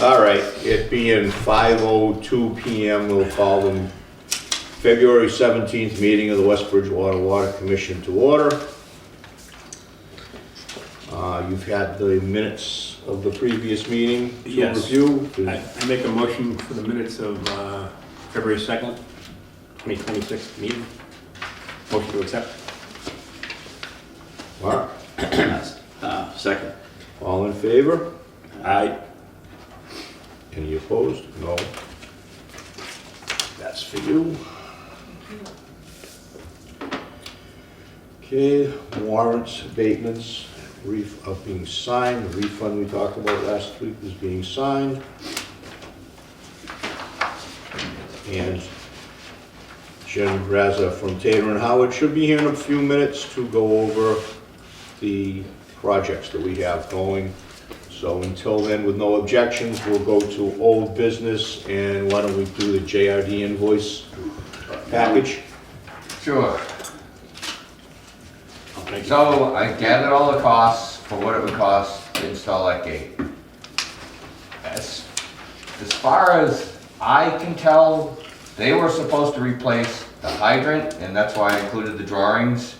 All right, it being 5:02 PM, we'll call the February 17th meeting of the West Bridgewater Water Commission to order. You've had the minutes of the previous meeting to Yes. review. I make a motion for the minutes of February 2nd, 2026 meeting. Motion to accept. Mark, Second. all in favor? Aye. Any opposed? No. That's for you. Okay, warrants, abatements, are being signed. The refund we talked about last week is being signed. And Jim Raza from Tater and Howard should be here in a few minutes to go over the projects that we have going. So until then, with no objections, we'll go to old business, and why don't we do the JRD invoice package? Sure. So I gathered all the costs for what it would cost to install that gate. As far as I can tell, they were supposed to replace the hydrant, and that's why I included the drawings.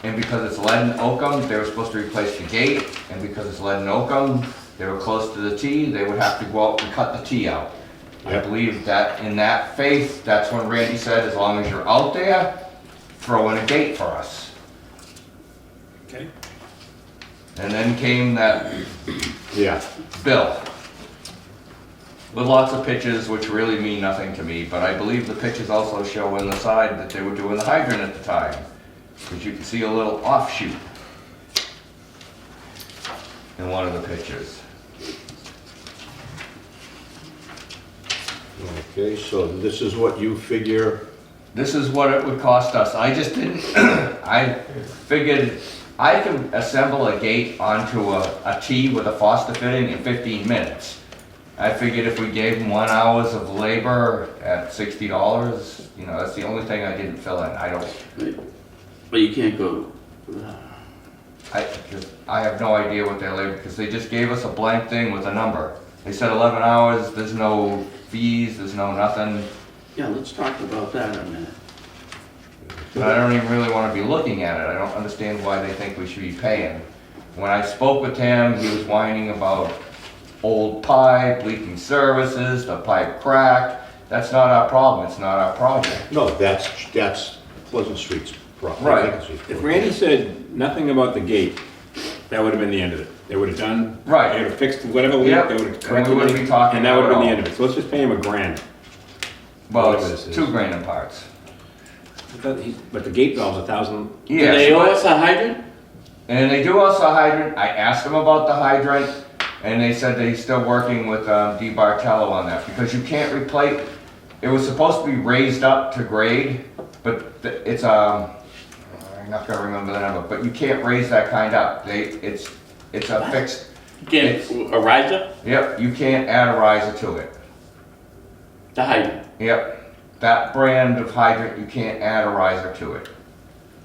And because it's lead and oakum, they were supposed to replace the gate, and because it's lead and oakum, they were close to the T, they would have to go out and cut the T out. I Yep. believe that in that faith, that's when Randy said, as long as you're out there, throw in a gate for us. Okay. And then came that Yeah, bill with lots of pictures, which really mean nothing to me, but I believe the pictures also show on the side that they were doing the hydrant at the time, because you can see a little offshoot in one of the pictures. okay, so this is what you figure, This is what it would cost us. I just didn't, I figured I can assemble a gate onto a T with a Foster fitting in 15 minutes. I figured if we gave them 1 hour of labor at $60, you know, that's the only thing I didn't fill in. I don't, But you can't go, I have no idea what their labor, because they just gave us a blank thing with a number. They said 11 hours, there's no fees, there's no nothing. yeah, let's talk about that a minute. But I don't even really want to be looking at it. I don't understand why they think we should be paying. When I spoke with him, he was whining about old pipe, leaking services, the pipe cracked. That's not our problem, it's not our project. no, that's Pleasant Street's problem. Right. If Randy said nothing about the gate, that would have been the end of it. They would have done, Right. they would have fixed whatever leak, Yep. they would have And corrected we wouldn't it, be talking and that would have about been the it end of it. So let's just pay him $1,000. Well, Whatever it's this is. $2,000 in parts. But the gate valve's 1,000. Do they Yes, owe but- us a hydrant? and they do also hydrant. I asked them about the hydrant, and they said they're still working with Di Bartello on that, because you can't replace, it was supposed to be raised up to grade, but it's, I'm not gonna remember the number, but you can't raise that kind up. It's a fixed, You can't, a riser? yep, you can't add a riser to it. The hydrant. Yep, that brand of hydrant, you can't add a riser to it.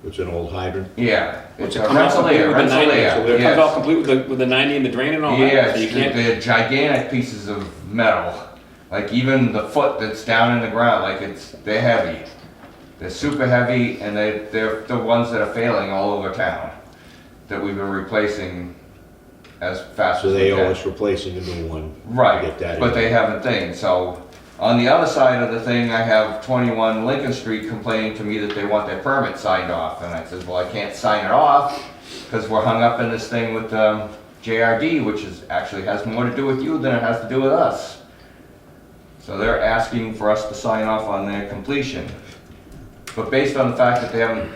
It's an old hydrant. Yeah, it's a It comes out complete Rensselaer, with the 90, Rensselaer, so it comes out yes. complete with the 90 and the drain and all that? Yes, So you can't, they're gigantic pieces of metal. Like even the foot that's down in the ground, like they're heavy. They're super heavy, and they're the ones that are failing all over town, that we've been replacing as fast So as we they can. owe us replacing a new one. to Right, get that but in. they haven't thing, so on the other side of the thing, I have 21 Lincoln Street complaining to me that they want their permit signed off, and I said, well, I can't sign it off, because we're hung up in this thing with JRD, which actually has more to do with you than it has to do with us. So they're asking for us to sign off on their completion. But based on the fact that they haven't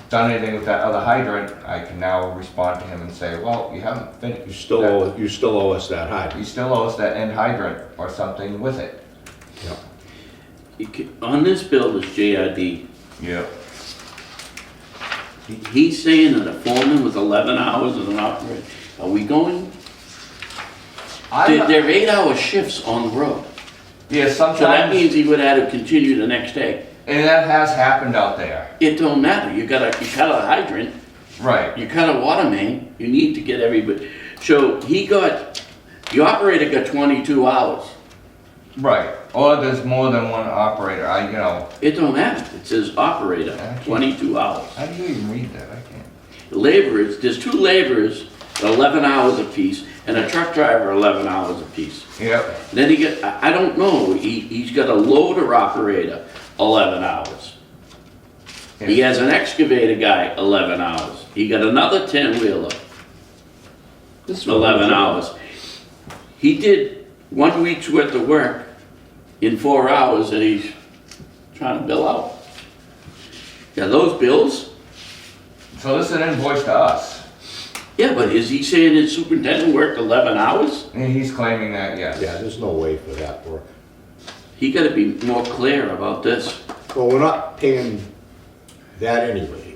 done anything with that other hydrant, I can now respond to him and say, well, you haven't finished. You still owe us that hydrant. You still owe us that end hydrant or something with it. Yeah. On this bill is JRD. Yeah. He's saying that a foreman with 11 hours as an operator. Are we going? They're 8-hour shifts on the road. Yeah, So that sometimes, means he would have to continue the next day. and that has happened out there. It don't matter. You cut a hydrant, Right. you cut a water main, you need to get everybody. So he got The operator got 22 hours. Right, or there's more than one operator, you know, It don't matter, it says operator, Okay. 22 hours. how do you even read that? I can't. Laborers, there's 2 laborers, 11 hours apiece, and a truck driver, 11 hours apiece. Yep, Then he got, I don't know, he's got a loader operator, 11 hours. He has an excavator guy, 11 hours. He got another 10-wheeler, 11 hours. He did 1 week's worth of work in 4 hours that he's trying to bill out. Yeah, those bills? so this is an invoice to us, Yeah, but is he saying his superintendent worked 11 hours? and he's claiming that, yes. Yeah, there's no way for that work. He gotta be more clear about this. Well, we're not paying that anyway.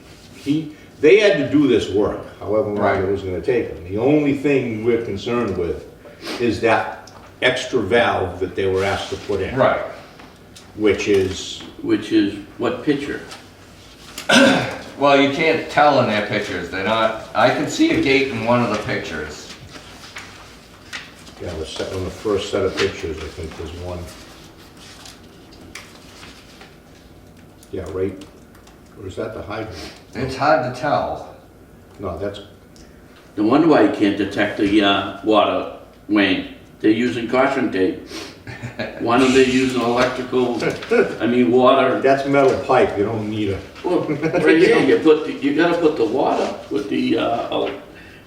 They had to do this work, however long Right. it was gonna take them. The only thing we're concerned with is that extra valve that they were asked to put in. Right, Which is, Which is what picture? well, you can't tell in their pictures, they're not, I can see a gate in one of the pictures. yeah, on the first set of pictures, I think there's one. Yeah, right, or is that the hydrant? It's hard to tell. No, that's, No wonder why you can't detect the water, Wayne. They're using caution tape. Why don't they use an electrical, water? that's metal pipe, you don't need a, Well, right here, you gotta put the water with the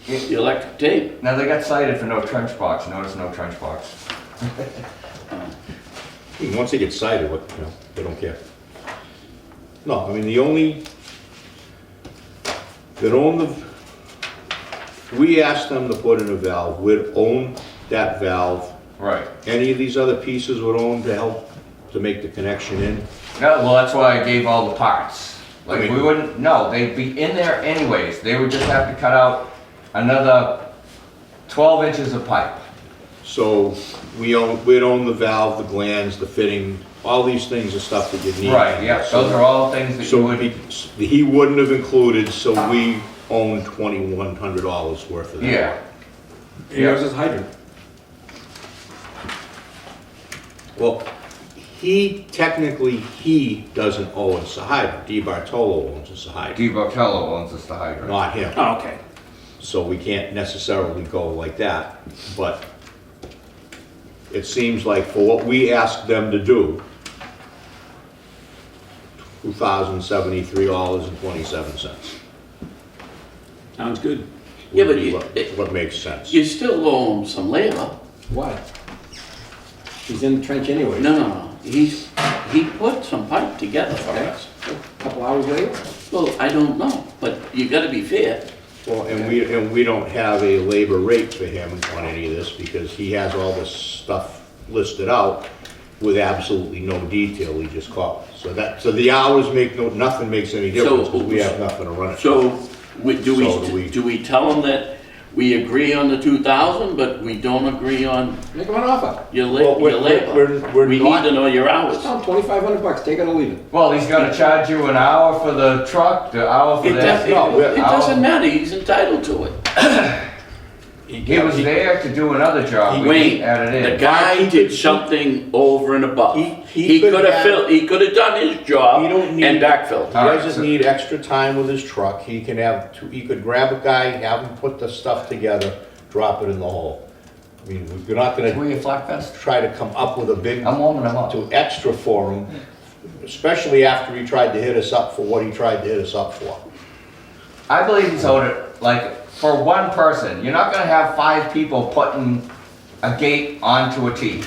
electric tape. Now, they got cited for no trench box, notice no trench box. once they get cited, they don't care. No, I mean, the only, that own the, we asked them to put in a valve, we'd own that valve. Right. Any of these other pieces would own to help to make the connection in. No, well, that's why I gave all the parts. Like, I mean- we wouldn't, no, they'd be in there anyways, they would just have to cut out another 12 inches of pipe. So we'd own the valve, the glands, the fitting, all these things are stuff that you need. Right, yeah, those are all things that you So would, he wouldn't have included, so we own $2,100 worth of that. yeah. Here's his hydrant. Well, technically, he doesn't owe us a hydrant. Di Bartolo owns us a hydrant, Di Bartello owns us the hydrant. not him. Oh, okay. So we can't necessarily go like that, but it seems like for what we asked them to do, $2,073.27 Sounds good. Yeah, would but be you- what makes sense. You still owe him some labor. Why? He's in the trench anyway. No. He put some pipe together for us. A couple hours later. Well, I don't know, but you gotta be fair. Well, and we don't have a labor rate for him on any of this because he has all this stuff listed out with absolutely no detail, he just called. So the hours nothing makes any difference because we have nothing to run it. So, do So we tell him that we agree on the 2,000, but we don't agree on Make him an offer. your Well, labor? we're We not- need to know your hours. Tell him $2,500, take it or leave it. Well, he's gonna charge you an hour for the truck, the hour for It this. doesn't matter, he's entitled to it. He was there to do another job, we Wayne, added the in. guy did something over and above. He He could could have have- he could have done his job He don't and need- backfilled. He doesn't need extra time with his truck. He could grab a guy, have him put the stuff together, drop it in the hole. I mean, we're not gonna Were you flat vest? try to come up with a big, I'm warming them up. too extra for him, especially after he tried to hit us up for what he tried to hit us up for. I believe he's owed it, like, for one person. You're not gonna have 5 people putting a gate onto a T.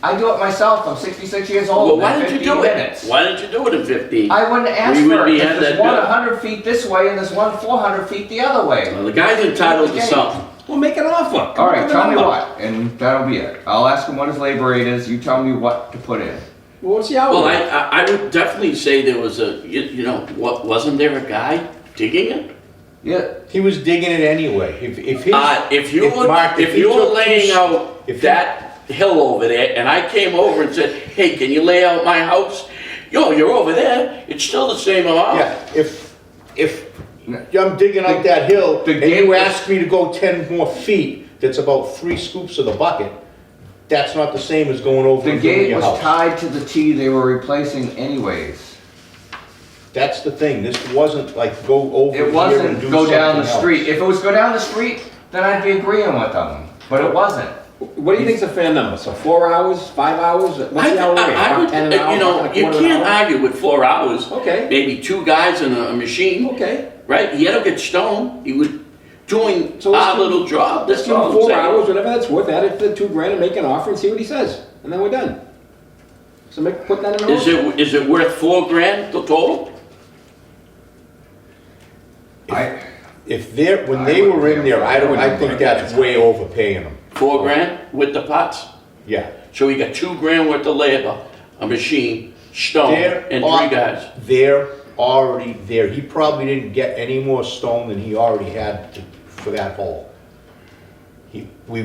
I do it myself, I'm 66 years Well, old, why in didn't you 15 do minutes. it? Why didn't you do it in 15? I wouldn't ask We would for be it, had if there's that one bill. 100 feet this way and there's one 400 feet the other way. Well, the guy's entitled to something. Well, make an offer. Come All up right, with a tell me number. what, and that'll be it. I'll ask him what his labor rate is, you tell me what to put in. Well, what's the hour? Well, I would definitely say there was wasn't there a guy digging it? Yeah, He was digging it anyway. If Mark, If he you were took laying two- out if he- that hill over there, and I came over and said, hey, can you lay out my house? Yo, you're over there, it's still the same amount. Yeah, if I'm digging up that hill The and gate you was- ask me to go 10 more feet, that's about 3 scoops of the bucket, that's not the same as going over The and doing gate your was house. tied to the T they were replacing anyways. That's the thing, this wasn't like go over It here and wasn't do go down the something else. street. If it was go down the street, then I'd be agreeing with them, but it wasn't. What do you think's a fair number? So 4 hours, 5 hours? What's the hour rate? I would, 10 an hour? you know, $1.25 you an can't hour? argue with 4 hours. Okay. Maybe 2 guys and a machine, Okay. right? He had to get stoned. He was doing So let's our do- little job. Let's That's give him all I'm 4 saying. hours, whatever that's worth, add it to the 2 grand and make an offer and see what he says. And then we're done. So put that in the motion. Is it worth 4 grand total? If they're, when I they wouldn't were in pay there, them. I don't, I I wouldn't think pay that's way overpaying them. 4 grand with the pots? Yeah. So we got 2 grand worth of labor, a machine, stone, They're and al- 3 guys. They're already there. He probably didn't get any more stone than he already had for that hole. We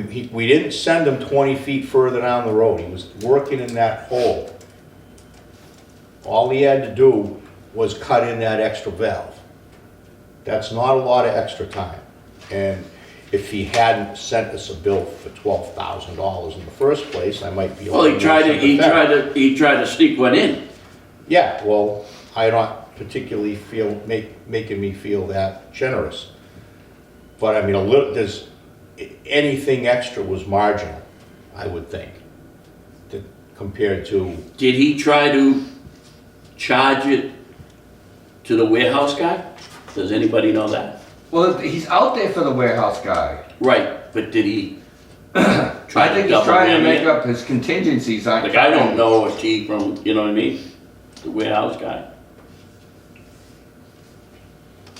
didn't send him 20 feet further down the road. He was working in that hole. All he had to do was cut in that extra valve. That's not a lot of extra time. And if he hadn't sent us a bill for $12,000 in the first place, I might be. Well, he tried to sneak one in. Yeah, well, I don't particularly feel, making me feel that generous. But I mean, anything extra was marginal, I would think, compared to, Did he try to charge it to the warehouse guy? Does anybody know that? Well, he's out there for the warehouse guy. Right, but did he I think he's double trying to whammy make it? up his contingencies on. Like, I don't know a T from, you know what I mean? The warehouse guy.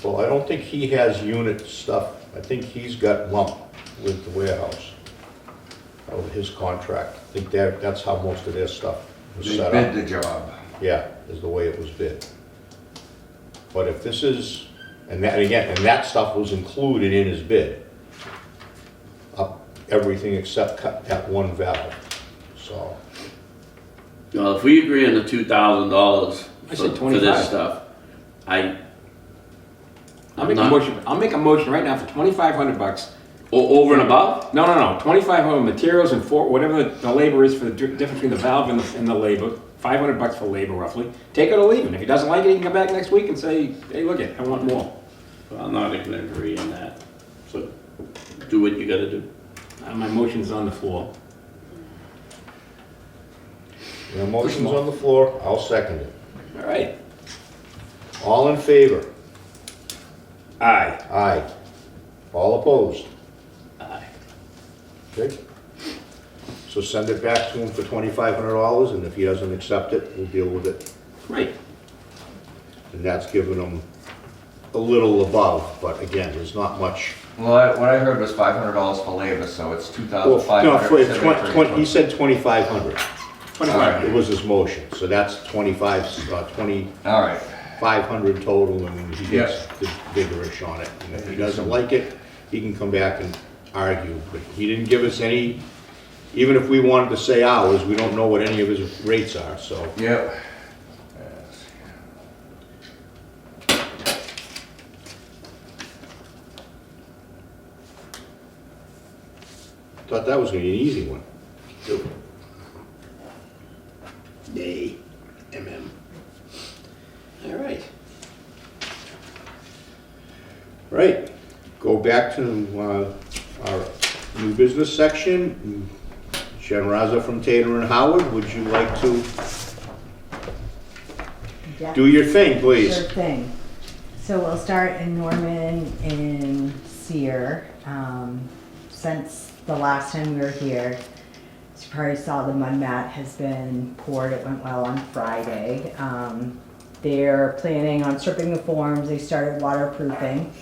well, I don't think he has unit stuff. I think he's got lump with the warehouse. Of his contract. I think that's how most of their stuff was They set bid up. the job. Yeah, is the way it was bid. But if this is, and that stuff was included in his bid. Everything except cut that one valve, so. Well, if we agree on the $2,000 I said for this 25. stuff, I'll make a motion. I'll make a motion right now for $2,500. Over and above? No, 2,500 materials and whatever the labor is for the difference between the valve and the labor. $500 for labor roughly. Take it or leave it. If he doesn't like it, he can come back next week and say, hey, look it, I want more. Well, I'm not gonna agree on that. So do what you gotta do. My motion's on the floor. The motion's on the floor, I'll second it. All right. All in favor? Aye. Aye. All opposed? Aye. Okay. So send it back to him for $2,500, and if he doesn't accept it, we'll deal with it. Right. And that's giving him a little above, but again, there's not much. Well, what I heard was $500 for labor, so it's Well, $2,500. he said 2,500. 25. It was his motion, so that's 25, All right. 500 total, and he gets the biggerish on it. And if he doesn't like it, he can come back and argue, but he didn't give us any, even if we wanted to say ours, we don't know what any of his rates are, so. Yep. Thought that was gonna be an easy one. Nay, MM. All right. Right, go back to our new business section. Jen Raza from Tater and Howard, would you like to Yeah. do your thing, please? Sure thing. So we'll start in Norman in Sear. Since the last time we were here, as you probably saw, the mud mat has been poured. It went well on Friday. They're planning on stripping the forms. They started waterproofing.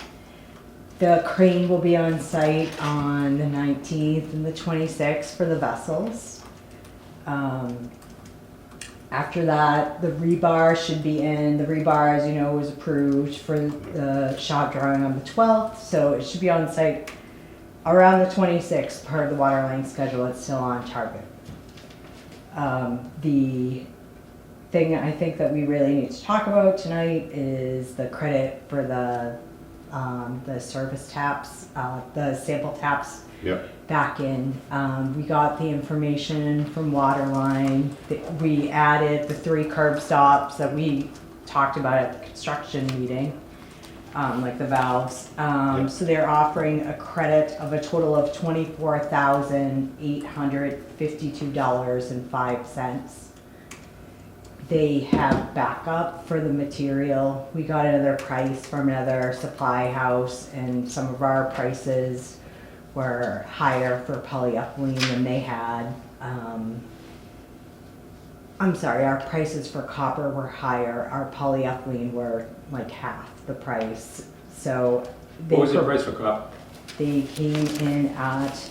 The crane will be on site on the 19th and the 26th for the vessels. After that, the rebar should be in. The rebar, as you know, was approved for the shop drawing on the 12th, so it should be on site around the 26th per the water line schedule. It's still on target. The thing I think that we really need to talk about tonight is the credit for the service taps, the sample taps Yep. back in. We got the information from Waterline. We added the 3 curb stops that we talked about at the construction meeting, like the valves. So they're offering a credit of a total of $24,852.05. They have backup for the material. We got another price from another supply house, and some of our prices were higher for polyethylene than they had. I'm sorry, our prices for copper were higher. Our polyethylene were like half the price. So they What was the price for copper? They came in at,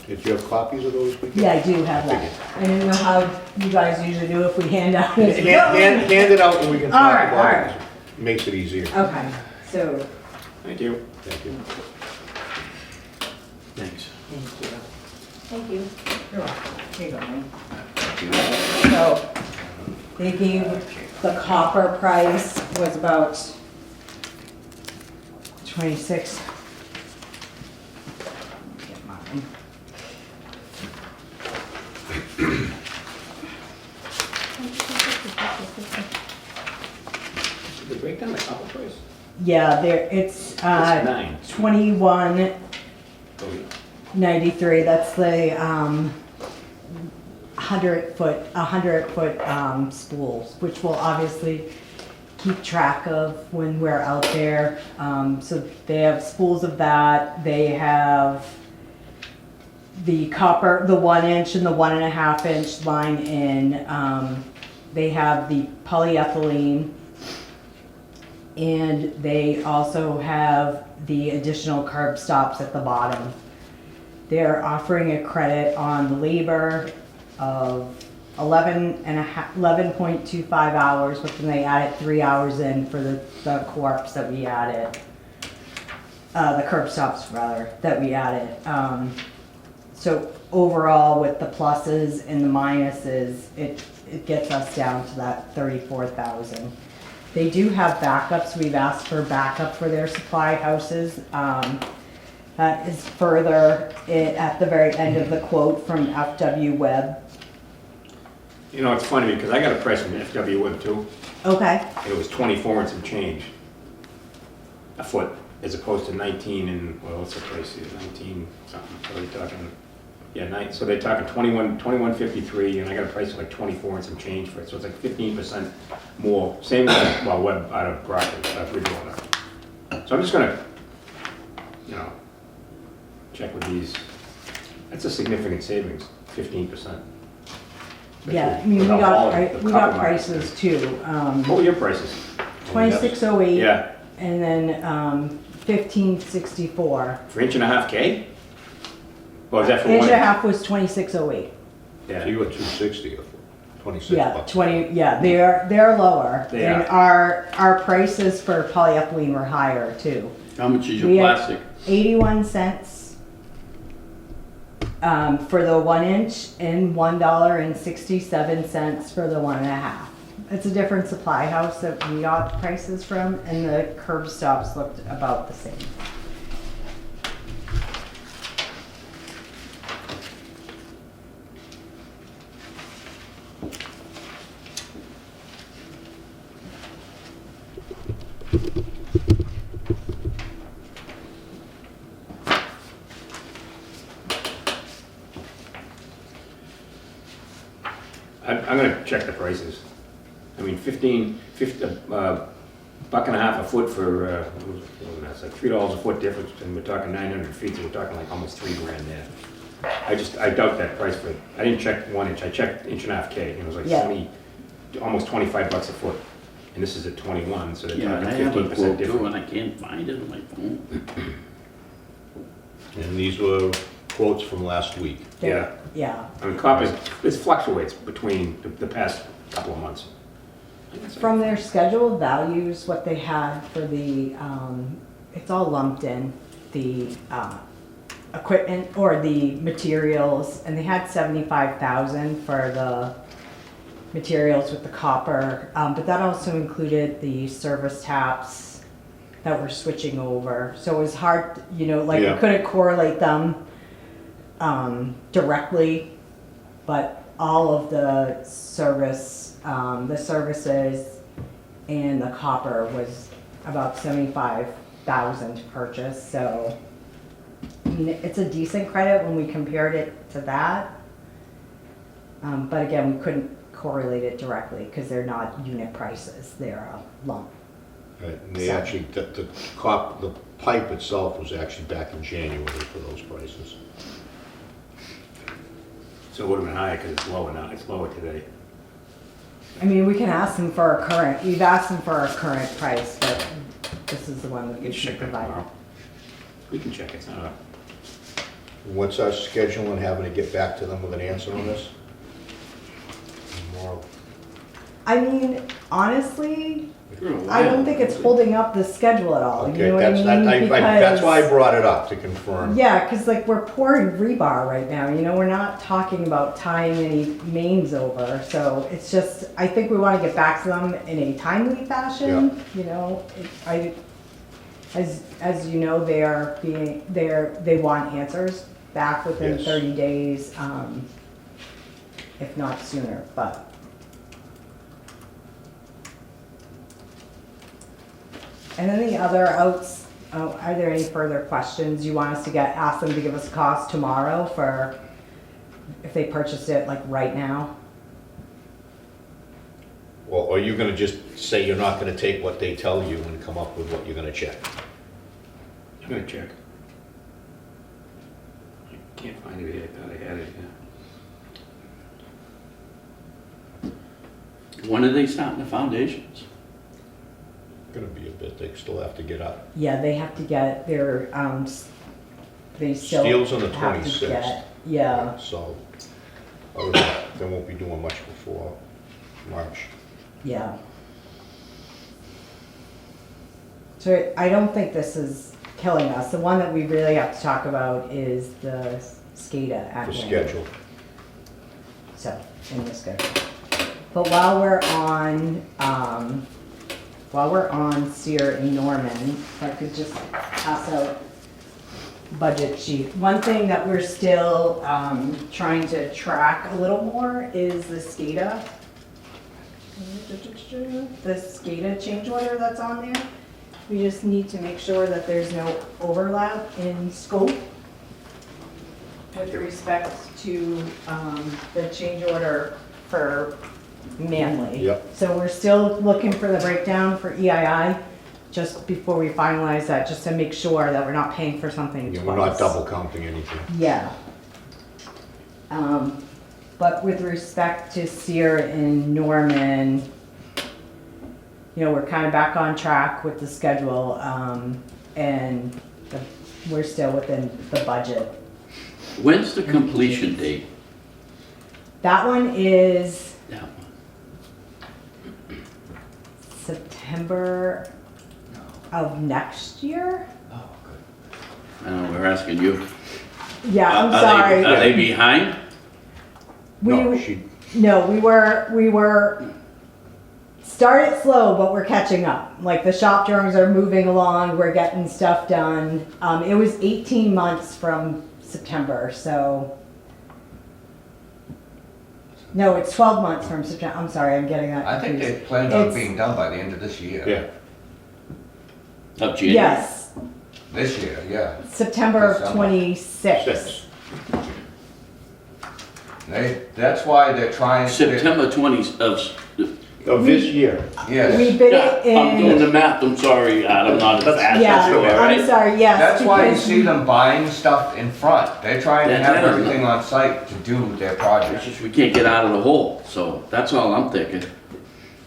Did you have copies of those? yeah, I do have that. I didn't know how you guys usually do if we hand out this. Hand it out and we can All talk right, about all it. right. Makes it easier. Okay, so, Thank you. Thank you. Thanks. thank you. You're welcome. Here you go, Mike. So, they gave, the copper price was about 26. Get mine. Did they break down the copper price? Yeah, there, it's, It's 9. 21.93, that's the, 100 foot spools, which will obviously keep track of when we're out there. So they have spools of that. They have the copper, the 1 inch and the 1.5 inch line in. They have the polyethylene, and they also have the additional curb stops at the bottom. They're offering a credit on the labor of 11.25 hours, but then they added 3 hours in for the corpse that we added, the curb stops rather, that we added. So overall, with the pluses and the minuses, it gets us down to that 34,000. They do have backups. We've asked for backup for their supply houses. That is further at the very end of the quote from FW Web. You know, it's funny because I got a price from FW Web too. Okay. It was 24 and some change a foot, as opposed to 19 and, well, what's the price here, 19 something, so they're talking, yeah, so they're talking 21.53, and I got a price of like 24 and some change for it, so it's like 15% more, same with, well, Web out of Bridgewater. So I'm just gonna, you know, check with these. That's a significant savings, 15%. Yeah, I mean, we got prices too. What were your prices? 2608. Yeah, And then 1564. for 1.5 K? Or is that for Inch one? and a half was 2608. So Yeah. you got 260 or 26 Yeah, bucks. 20. Yeah, they're lower. They And our prices for polyethylene were higher too. How much is We your had plastic? 81 cents for the 1 inch and $1.67 for the 1.5. It's a different supply house that we got prices from, and the curb stops looked about the same. I'm gonna check the prices. I mean, $1.50 a foot for, what was that, it's like $3 a foot difference, and we're talking 900 feet, so we're talking like almost $3 grand there. I doubt that price for, I didn't check 1 inch, I checked 1.5 K, and it was like Yeah. almost 25 bucks a foot. And this is at 21, so they're Yeah, talking I have a 15% quote too, difference. and I can't find it on my phone. And these were quotes from last week. Yeah. Yeah. I mean, copper, this fluctuates between the past couple of months. From their scheduled values, what they had for the, it's all lumped in, the equipment or the materials, and they had 75,000 for the materials with the copper, but that also included the service taps that we're switching over. So it was hard, you know, like we Yeah. couldn't correlate them directly, but all of the services and the copper was about 75,000 to purchase, so I mean, it's a decent credit when we compared it to that. But again, we couldn't correlate it directly because they're not unit prices, they're a lump. Right, and they actually, the pipe itself was actually back in January for those prices. So it would have been higher because it's lower now, it's lower today. I mean, we can ask them for a current, we've asked them for a current price, but this is the one that We we can should check that provide. tomorrow. We can check, it's not a, What's our schedule and having to get back to them with an answer on this? Tomorrow. I mean, honestly, For a I don't while. think it's holding up the schedule at all, you Okay, know what I mean? that's why I Because- brought it up, to confirm. Yeah, because like we're pouring rebar right now, you know, we're not talking about tying any mains over, so it's just, I think we want to get back to them in a timely fashion, you know, as you know, they want answers back within Yes. 30 days, if not sooner, but. And then the other are there any further questions you want us to ask them to give us a cost tomorrow for, if they purchased it like right now? Well, are you gonna just say you're not gonna take what they tell you and come up with what you're gonna check? I'm gonna check. I can't find it here, I thought I had it, yeah. When are they starting the foundations? Gonna be a bit, they still have to get up. Yeah, they have to get their, they still Steel's on the have to 26th. get, yeah, So, other than that, they won't be doing much before March. yeah. So I don't think this is killing us. The one that we really have to talk about is the SCADA at For Wayne. schedule. So, in the schedule. But while we're on Sear and Norman, if I could just pass out budget sheet. One thing that we're still trying to track a little more is the SCADA. The SCADA change order that's on there. We just need to make sure that there's no overlap in scope with respect to the change order for Manly. Yep. So we're still looking for the breakdown for EII, just before we finalize that, just to make sure that we're not paying for something Yeah, twice. we're not double counting anything. Yeah. But with respect to Sear and Norman, you know, we're kind of back on track with the schedule, and we're still within the budget. When's the completion date? That one is That one. September of next year? I know, we're asking you. Yeah, I'm Are they- sorry. Are they behind? No, we were started slow, but we're catching up. Like the shop drawings are moving along, we're getting stuff done. It was 18 months from September, so. No, it's 12 months from September. I'm sorry, I'm getting that I think confused. they planned on It's- being done by the end of this year. yeah. Of January? Yes, This year, yeah. September of December. 26. 6. That's why they're trying to. September 20th Of this year. Yes. We bid it Yeah, I'm doing in, the math, I'm sorry, I'm not as fast yeah, as you are, I'm right? sorry, yes. That's why you because see them buying stuff in front. They're trying to That's have it. everything on site to do their It's project. just we can't get out of the hole, so that's all I'm thinking.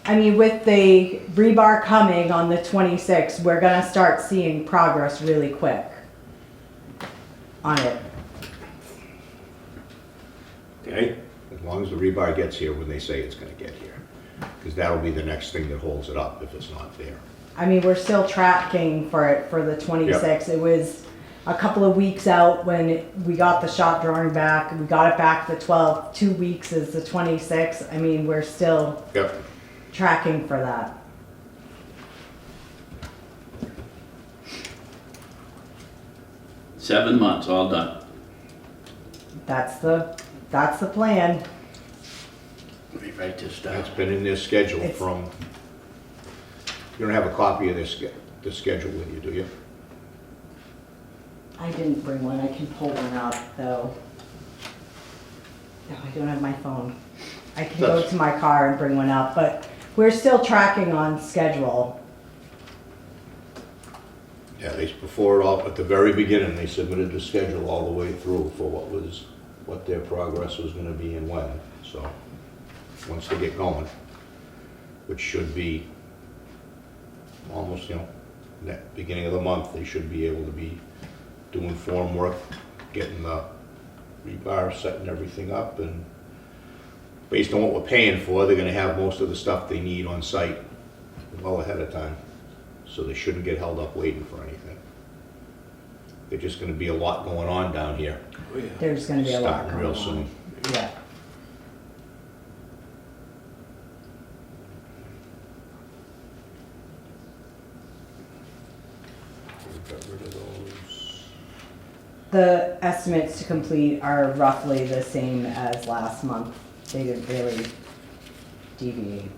I mean, with the rebar coming on the 26th, we're gonna start seeing progress really quick on it. Okay, As long as the rebar gets here when they say it's gonna get here. Because that'll be the next thing that holds it up if it's not there. I mean, we're still tracking for it for the 26th. It was a couple of weeks out when we got the shop drawing back. We got it back the 12th. 2 weeks is the 26th. I mean, we're still Yep. tracking for that. $7 months, all done. that's the plan. Let me write this down. It's been in their schedule It's- from, you don't have a copy of the schedule with you, do you? I didn't bring one, I can pull one up though. No, I don't have my phone. I can go That's- to my car and bring one up, but we're still tracking on schedule. Yeah, before it all, at the very beginning, they submitted the schedule all the way through for what their progress was gonna be and when, so, once they get going, which should be almost, that beginning of the month, they should be able to be doing form work, getting the rebar, setting everything up, and based on what we're paying for, they're gonna have most of the stuff they need on site well ahead of time. So they shouldn't get held up waiting for anything. There's just gonna be a lot going on down here, There's gonna be a lot starting going real on. soon. Yeah. We got rid of those. The estimates to complete are roughly the same as last month. They didn't really deviate.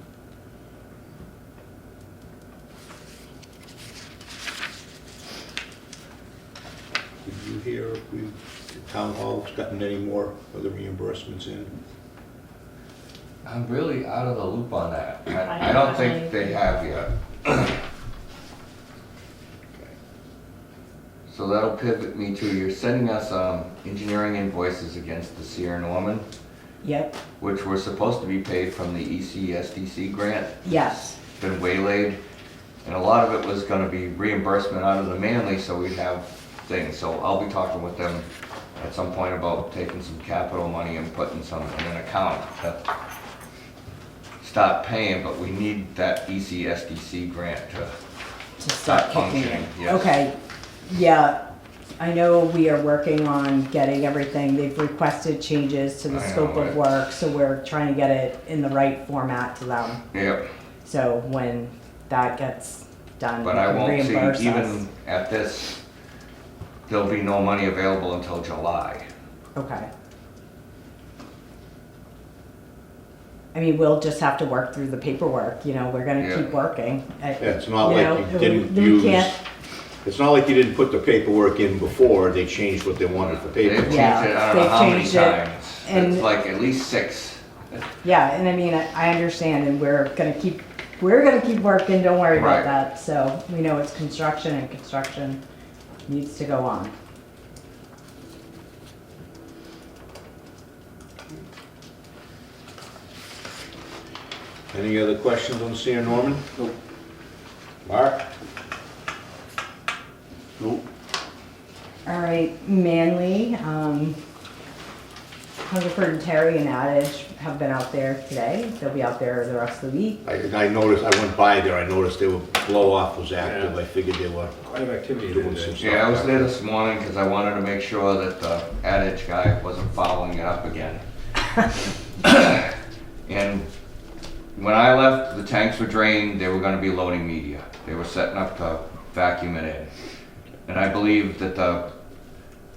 Did you hear if the town hall's gotten any more of the reimbursements in? I'm really out of the loop on that. I I don't don't think they have yet. So that'll pivot me to, you're sending us engineering invoices against the Sierra Norman, Yep, which were supposed to be paid from the ECSDC grant. yes, Been waylaid, and a lot of it was gonna be reimbursement out of the Manly, so we'd have things. So I'll be talking with them at some point about taking some capital money and putting some in an account to stop paying, but we need that ECSDC grant to to start kicking in. functioning, yes. Okay, yeah, I know we are working on getting everything. They've requested changes to the I know, scope of right. work, so we're trying to get it in the right format to them. Yep, So when that gets done, but they I can won't see, reimburse us. even at this, there'll be no money available until July. Okay. I mean, we'll just have to work through the paperwork, we're gonna Yeah. keep working. Yeah, it's not like you didn't we use, can't- it's not like you didn't put the paperwork in before, they changed what they wanted for They've changed paperwork. Yeah, it, I don't know they've how many changed it, times. and- It's like at least 6. Yeah, and I mean, I understand, and we're gonna keep working, don't worry Right. about that. So we know it's construction, and construction needs to go on. Any other questions on Sierra Norman? Nope. Mark? Nope. All right, Manly, Hungerford and Terry and Adage have been out there today. They'll be out there the rest of the week. I noticed, I went by there, I noticed they were, blow off was active, Yeah. I figured they were Quite an activity doing today. some stuff. Yeah, I was there this morning because I wanted to make sure that the adage guy wasn't following it up again. And when I left, the tanks were drained, they were gonna be loading media. They were setting up to vacuum it in. And I believe that the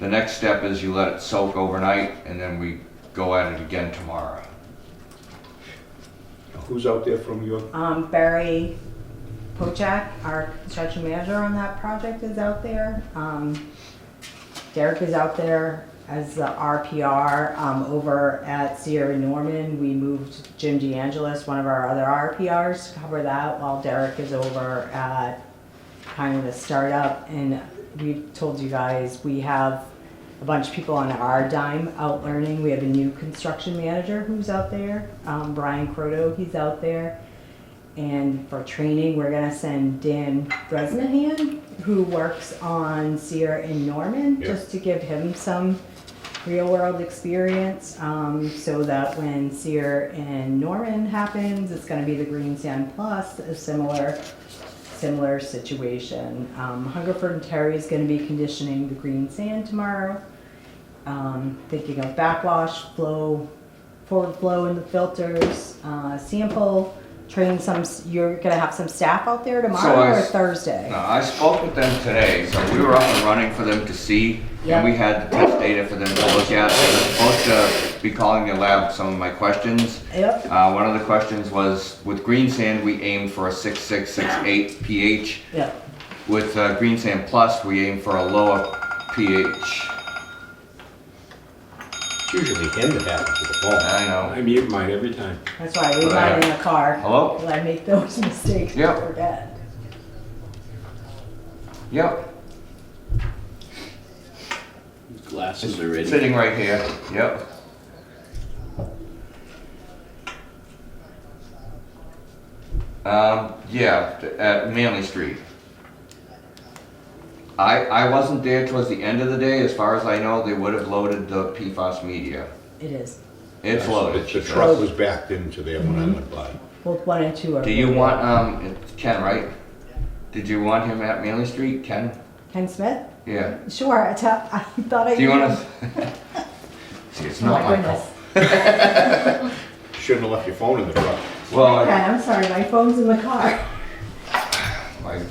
next step is you let it soak overnight and then we go at it again tomorrow. Who's out there from your, Barry Pochak, our construction manager on that project, is out there. Derek is out there as the RPR. Over at Sierra Norman, we moved Jim DeAngelis, one of our other RPRs, to cover that while Derek is over at kind of the startup. And we've told you guys, we have a bunch of people on our dime out learning. We have a new construction manager who's out there, Brian Croto, he's out there. And for training, we're gonna send Dan Bresnahan, who works on Sierra and Norman, Yeah. just to give him some real-world experience, so that when Sierra and Norman happens, it's gonna be the Green Sand Plus, a similar situation. Hungerford and Terry is gonna be conditioning the green sand tomorrow. Thinking of backwash, flow, forward flow in the filters, sample, train some, you're gonna have some staff out there So tomorrow or Thursday? No, I spoke with them today, so we were up and running for them to see, and we had the test data for them to look at. They were supposed to be calling the lab some of my questions. Yep, One of the questions was, with green sand, we aimed for a 6.668 pH. yep. With green sand plus, we aim for a lower pH. It's usually him that happens with the phone. I know. I mute mine every time. That's why we ride in the car. Hello? Well, I make those mistakes. Yep. I forget. Yep, Glasses are ready. sitting right here, yep. Yeah, at Manley Street. I wasn't there towards the end of the day. As far as I know, they would have loaded the PFAS media. It is. It's loaded. The truck was backed into there when I went by. Both 1 and 2 are. Do you want, it's Ken, right? Did you want him at Manley Street, Ken? Ken Smith? Yeah. Sure, I thought I. Do you knew wanna? him. See, it's Oh not my my goodness. fault. Shouldn't have left your phone in the truck. Well, Okay, I'm sorry, my phone's in the car. my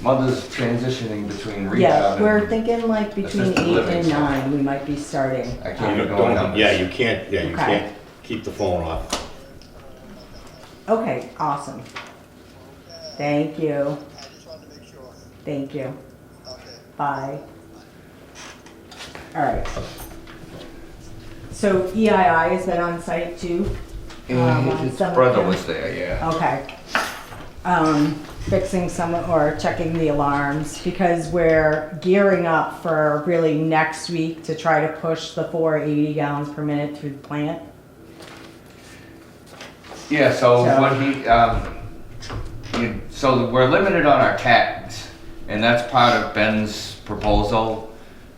mother's transitioning between rehab Yeah, we're and thinking like between assisted 8 living, and so- 9, we might be starting. I can't You even go on don't, numbers. yeah, you can't, you Okay. can't keep the phone off. Okay, awesome. Thank you. Thank you. Bye. All right. So EII has been on site too? on His some of brother them? was there, yeah. Okay. Fixing some, or checking the alarms, because we're gearing up for really next week to try to push the 480 gallons per minute through the plant. Yeah, so So- what so we're limited on our tags, and that's part of Ben's proposal,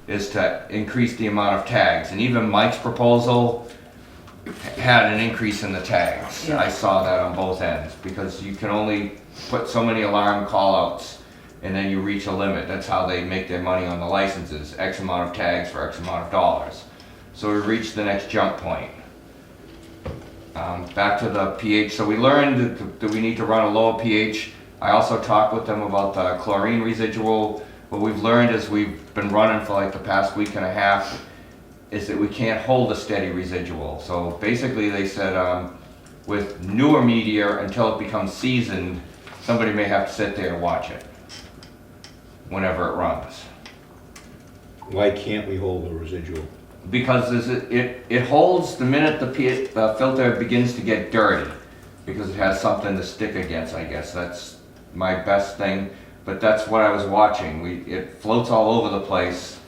is to increase the amount of tags, and even Mike's proposal had an increase in the tags. Yeah. I saw that on both ends, because you can only put so many alarm call-outs, and then you reach a limit. That's how they make their money on the licenses, X amount of tags for X amount of dollars. So we reached the next jump point. Back to the pH, so we learned that we need to run a lower pH. I also talked with them about the chlorine residual. What we've learned is we've been running for like the past week and a half, is that we can't hold a steady residual. So basically they said with newer media, until it becomes seasoned, somebody may have to sit there and watch it whenever it runs. Why can't we hold the residual? Because it holds the minute the filter begins to get dirty, because it has something to stick against, I guess. That's my best thing, but that's what I was watching. It floats all over the place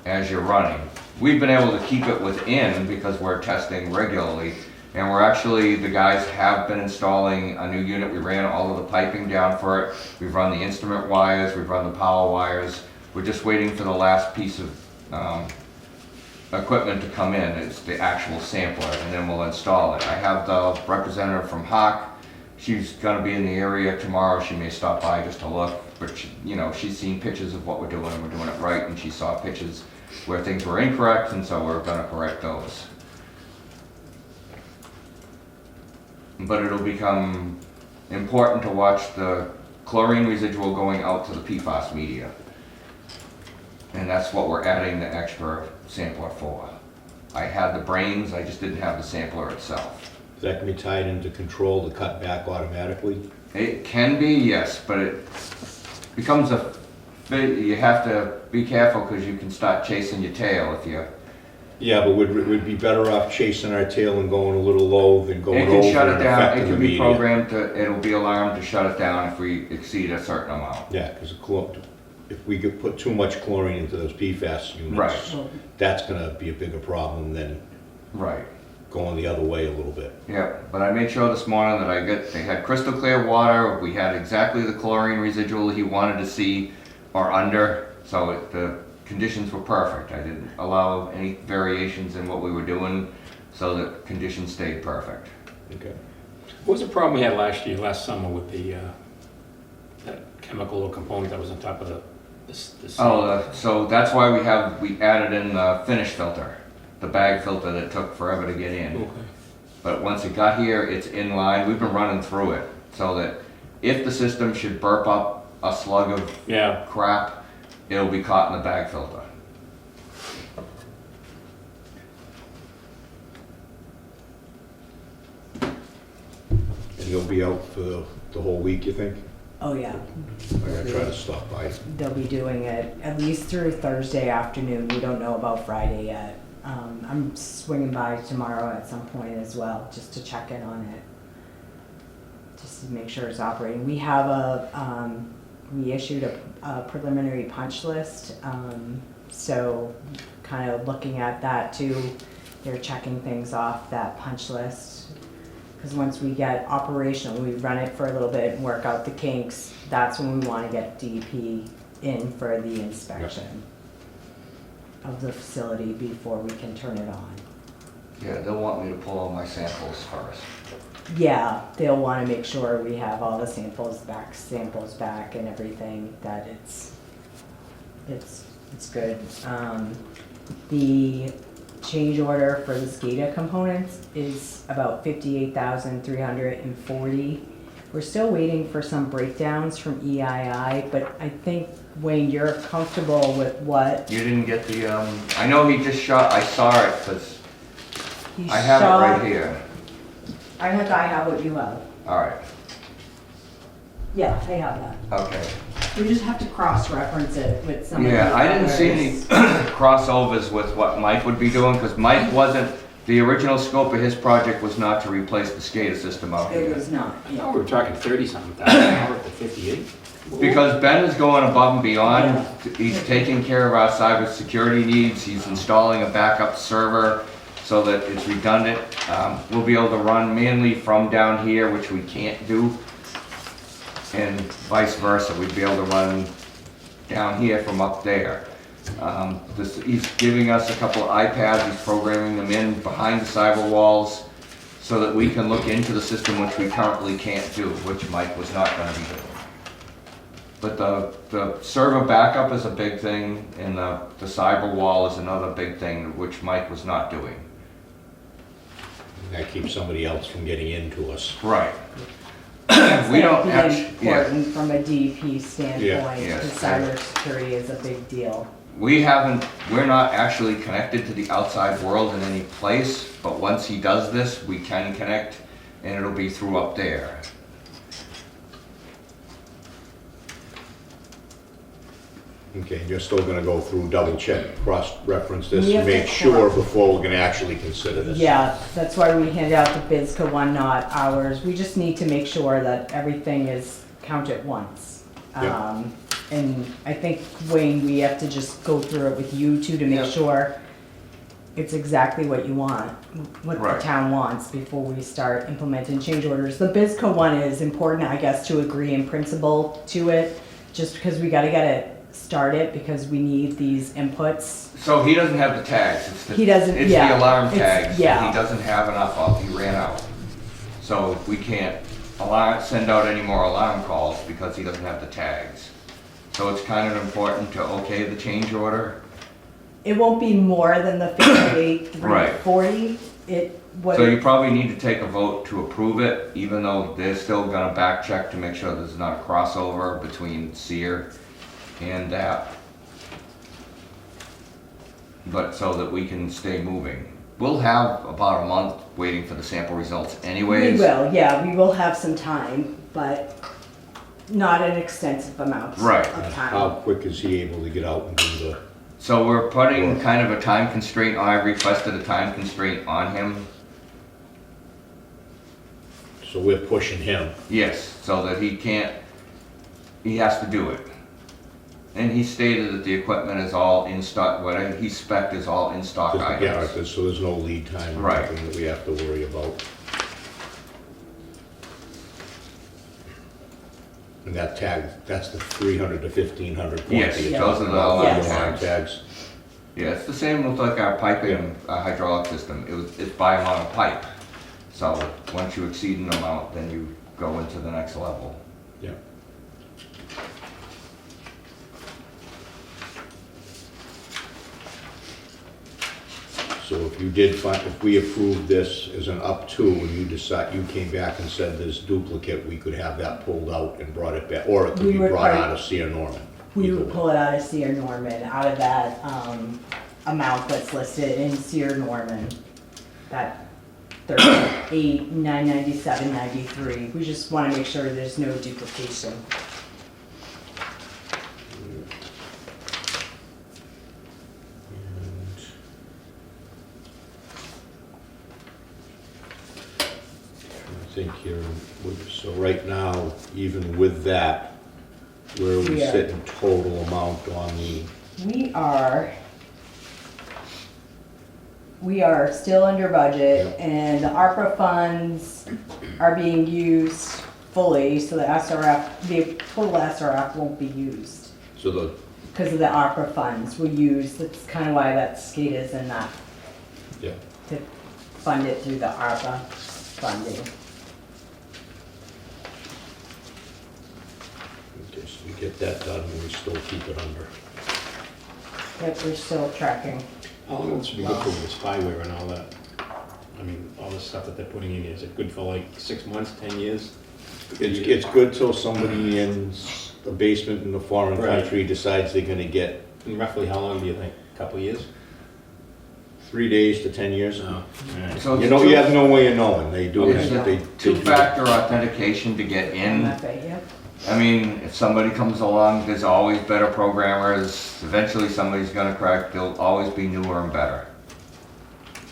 as you're running. We've been able to keep it within because we're testing regularly, and we're actually, the guys have been installing a new unit. We ran all of the piping down for it. We've run the instrument wires, we've run the power wires. We're just waiting for the last piece of equipment to come in. It's the actual sampler, and then we'll install it. I have the representative from Hawk. She's gonna be in the area tomorrow. She may stop by just to look, but she, she's seen pictures of what we're doing, and we're doing it right, and she saw pictures where things were incorrect, and so we're gonna correct those. But it'll become important to watch the chlorine residual going out to the PFAS media. And that's what we're adding the extra sampler for. I had the brains, I just didn't have the sampler itself. Is that gonna be tied into control to cut back automatically? It can be, yes, but it becomes you have to be careful because you can start chasing your tail if you... Yeah, but we'd be better off chasing our tail and going a little low than going It over can shut and it down, affecting it the can be media. programmed to, it'll be alarmed to shut it down if we exceed a certain amount. Yeah, because if we could put too much chlorine into those PFAS units, Right. that's gonna be a bigger problem than Right. going the other way a little bit. Yeah, but I made sure this morning that they had crystal clear water, we had exactly the chlorine residual he wanted to see or under, so the conditions were perfect. I didn't allow any variations in what we were doing, so the conditions stayed perfect. Okay. What was the problem we had last summer with the, that chemical or component that was on top of the So that's why we added in the finish filter, the bag filter that took forever to get in. Okay. But once it got here, it's in line. We've been running through it so that if the system should burp up a slug of Yeah, crap, it'll be caught in the bag filter. And you'll be out for the whole week, you think? Oh, yeah. I'm gonna try to stop by. They'll be doing it at least through Thursday afternoon. We don't know about Friday yet. I'm swinging by tomorrow at some point as well, just to check in on it. Just to make sure it's operating. We have we issued a preliminary punch list. So kind of looking at that too, they're checking things off that punch list. Because once we get operational, we run it for a little bit and work out the kinks, that's when we want to get DP in for the inspection of the facility before we can turn it on. Yeah, they'll want me to pull all my samples first. Yeah, they'll want to make sure we have all the samples back and everything, that it's good. The change order for the SCADA components is about $58,340. We're still waiting for some breakdowns from EII, but I think, Wayne, you're comfortable with what You didn't get the, I know he just shot, I saw it, because he I have it shot. right here. I have what you have. All right, Yeah, I have that. okay. We just have to cross-reference it with some of the Yeah, I didn't see any others. crossovers with what Mike would be doing, because Mike wasn't, the original scope of his project was not to replace the SCADA system out It here. was not, I yeah. thought we were talking 30-something thousand, now we're up to 58. Because Ben is going above and beyond, he's taking care of our cybersecurity needs, he's installing a backup server so that it's redundant. We'll be able to run mainly from down here, which we can't do, and vice versa, we'd be able to run down here from up there. He's giving us a couple of iPads, he's programming them in behind the cyber walls so that we can look into the system, which we currently can't do, which Mike was not gonna be doing. But the server backup is a big thing, and the cyber wall is another big thing, which Mike was not doing. That keeps somebody else from getting into us. Right. That's We don't gonna be actually, yeah, important from a DP standpoint, Yeah, because yes. cybersecurity is a big deal. we're not actually connected to the outside world in any place, but once he does this, we can connect, and it'll be through up there. Okay, you're still gonna go through, double check, cross-reference this, We have to make sure cross- before we're gonna actually consider this. Yeah, that's why we hand out the BISCA one, not ours. We just need to make sure that everything is counted once. Yeah. And I think, Wayne, we have to just go through it with you too to make Yeah. sure it's exactly what you want, what the Right. town wants before we start implementing change orders. The BISCA one is important, I guess, to agree in principle to it, just because we gotta get it started, because we need these inputs. So he doesn't have the tags, He doesn't- it's yeah, the alarm it's- tags that yeah. he doesn't have enough of, he ran out. So we can't send out any more alarm calls because he doesn't have the tags. So it's kind of important to okay the change order. It won't be more than the 58,340. So you probably need to take a vote to approve it, even though they're still gonna back check to make sure there's not a crossover between SEER and that. But so that we can stay moving. We'll have about a month waiting for the sample results We anyways. will, yeah, we will have some time, but not an extensive amount Right. of How time. quick is he able to get out and do the, So we're putting kind of a time constraint, I requested a time constraint on him. so we're pushing him. Yes, so that he has to do it. And he stated that the equipment is all in stock, what he spec'd is all in stock Yeah, items. so there's no lead time or Right. anything that we have to worry about. And that tag, that's the 300 to 1500 quantity. Yes, you're those are talking the about, alarm Yes. tags. Yeah, it's the same with like our piping, hydraulic system, it's by amount of pipe. So once you exceed an amount, then you go into the next level. Yeah. So if you did find, if we approved this as an up to, and you decide, you came back and said there's duplicate, we could have that pulled out and brought it back, or it could We be would brought probably- out of C.R. Norman. We Either would way. pull it out of C.R. Norman, out of that, amount that's listed in C.R. Norman. That 38,997.93. We just wanna make sure there's no duplication. And I think here, so right now, even with that, where are we Yeah. sitting total amount on the, We are still under budget, Yep. and the ARPA funds are being used fully, so the the total SRF won't be used. so the, Because of the ARPA funds we use, that's kind of why that skate is in that, yeah, to fund it through the ARPA funding. okay, so we get that done, and we still keep it under. Yep, we're still tracking. How long will this be good for with spyware and all that? I mean, all the stuff that they're putting in, is it good for like 6 months, 10 years? It's good till somebody in a basement in a foreign Right. country decides they're gonna get And roughly how long do you think? A couple of years? 3 days to 10 years. No. Alright. So You it's know, you have no way of knowing, they do Okay. it, they. two-factor authentication to get in. MFA, yep. I mean, if somebody comes along, there's always better programmers. Eventually, somebody's gonna crack. They'll always be newer and better.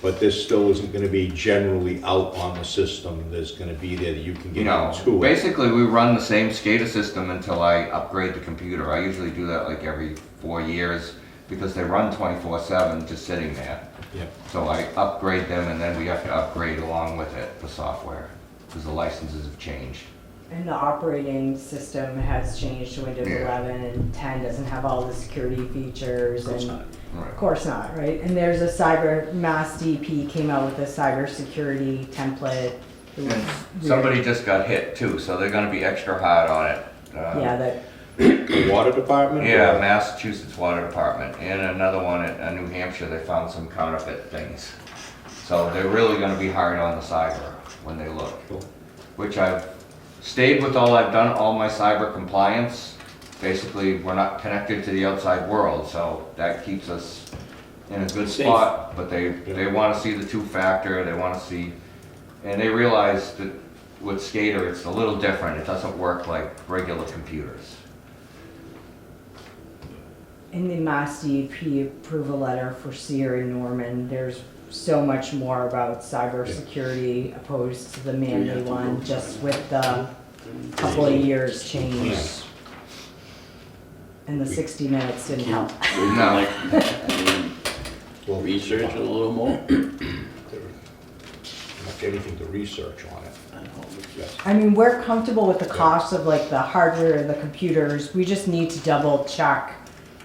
But this still isn't gonna be generally out on the system, there's gonna be there that you can You get know, into it. basically, we run the same SCADA system until I upgrade the computer. I usually do that like every 4 years because they run 24/7 just sitting there. Yeah. So I upgrade them, and then we have to upgrade along with it, the software, because the licenses have changed. And the operating system has changed to Windows Yeah. 11, and 10 doesn't have all the security features. Of course and not. Of course not, right? And there's a Mass DP came out with a cybersecurity template. It was And weird. somebody just got hit too, so they're gonna be extra hard on it. Yeah, that, The water department? Yeah, Massachusetts Water Department, and another one at New Hampshire, they found some counterfeit things. So they're really gonna be hard on the cyber when they look. Cool. Which I've stayed with I've done all my cyber compliance. Basically, we're not connected to the outside world, so that keeps us in a good Safe. spot. But they wanna see the two-factor, they wanna see, and they realize that with SCADA, it's a little different. It doesn't work like regular computers. in the Mass DP approval letter for Sierra Norman, there's so much more about cybersecurity opposed to the Manly one, just with the couple of years change. And the 60 minutes didn't help. No. Well, Research a little more. Not anything to research on it. I don't know. Yes. I mean, we're comfortable with the cost of like the hardware, the computers, we just need to double check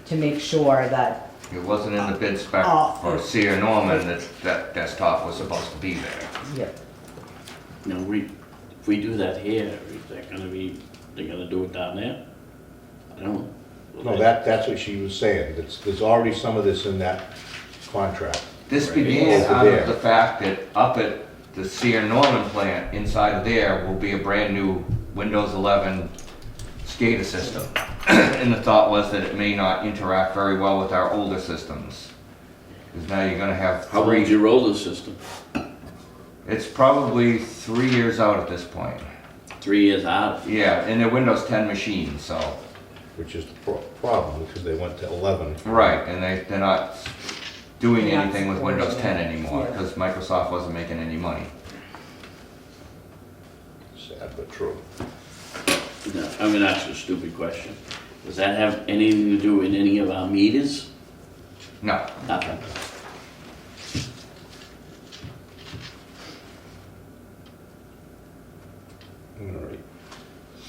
to make sure that, It wasn't in the bid spec for Sierra Norman that that desktop was supposed to be there. yep. You know, if we do that here, is that gonna be, they're gonna do it down there? I don't know. No, that's what she was saying, there's already some of this in that contract. This Right. began Over out there. of the fact that up at the Sierra Norman plant, inside of there will be a brand new Windows 11 SCADA system. And the thought was that it may not interact very well with our older systems. Because now you're gonna have How old's your older system? It's probably 3 years out at this point. 3 years out? Yeah, and they're Windows 10 machines, so. Which is the problem, because they went to 11. Right, and they're not doing They're not anything with supporting Windows 10 it, anymore, yeah. because Microsoft wasn't making any money. Sad but true. No, I'm gonna ask you a stupid question. Does that have anything to do with any of our meters? No, Nothing. All right,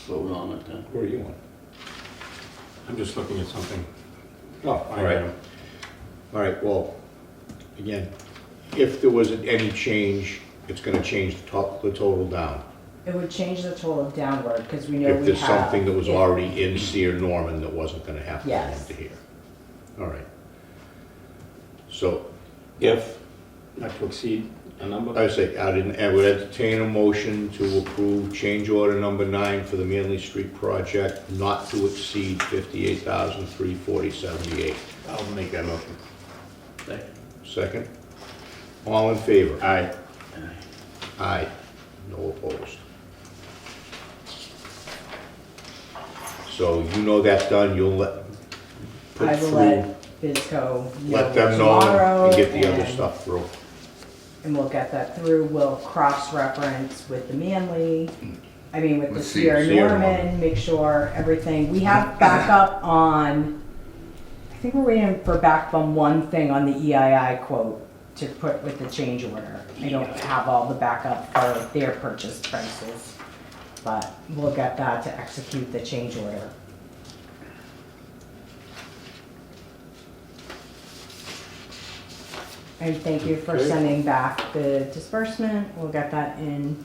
Vote on it then. where are you on? I'm just looking at something. Oh, all right. All right, well, again, if there was any change, it's gonna change the total down. It would change the total downward, because we know If we there's have. something that was yeah. already in Sierra Norman that wasn't gonna have to come Yes. into here. All right. So if Not to exceed a number? I say, I would entertain a motion to approve change order number 9 for the Manley Street project, not to exceed $58,340.78. I'll make that motion. Second? All in favor? Aye. Aye. No opposed. So you know that's done, you'll put I will through, let Bizco let know them know tomorrow, and get the other and- stuff through. And we'll get that through, we'll cross-reference with the Manly, I mean, with the With Sierra Sierra Norman, make sure everything, we have backup on, I think we're waiting for backup on one thing on the EII quote to put with the change order. I don't have all the backup for their purchase prices, but we'll get that to execute the change order. And thank you for Okay. sending back the disbursement, we'll get that in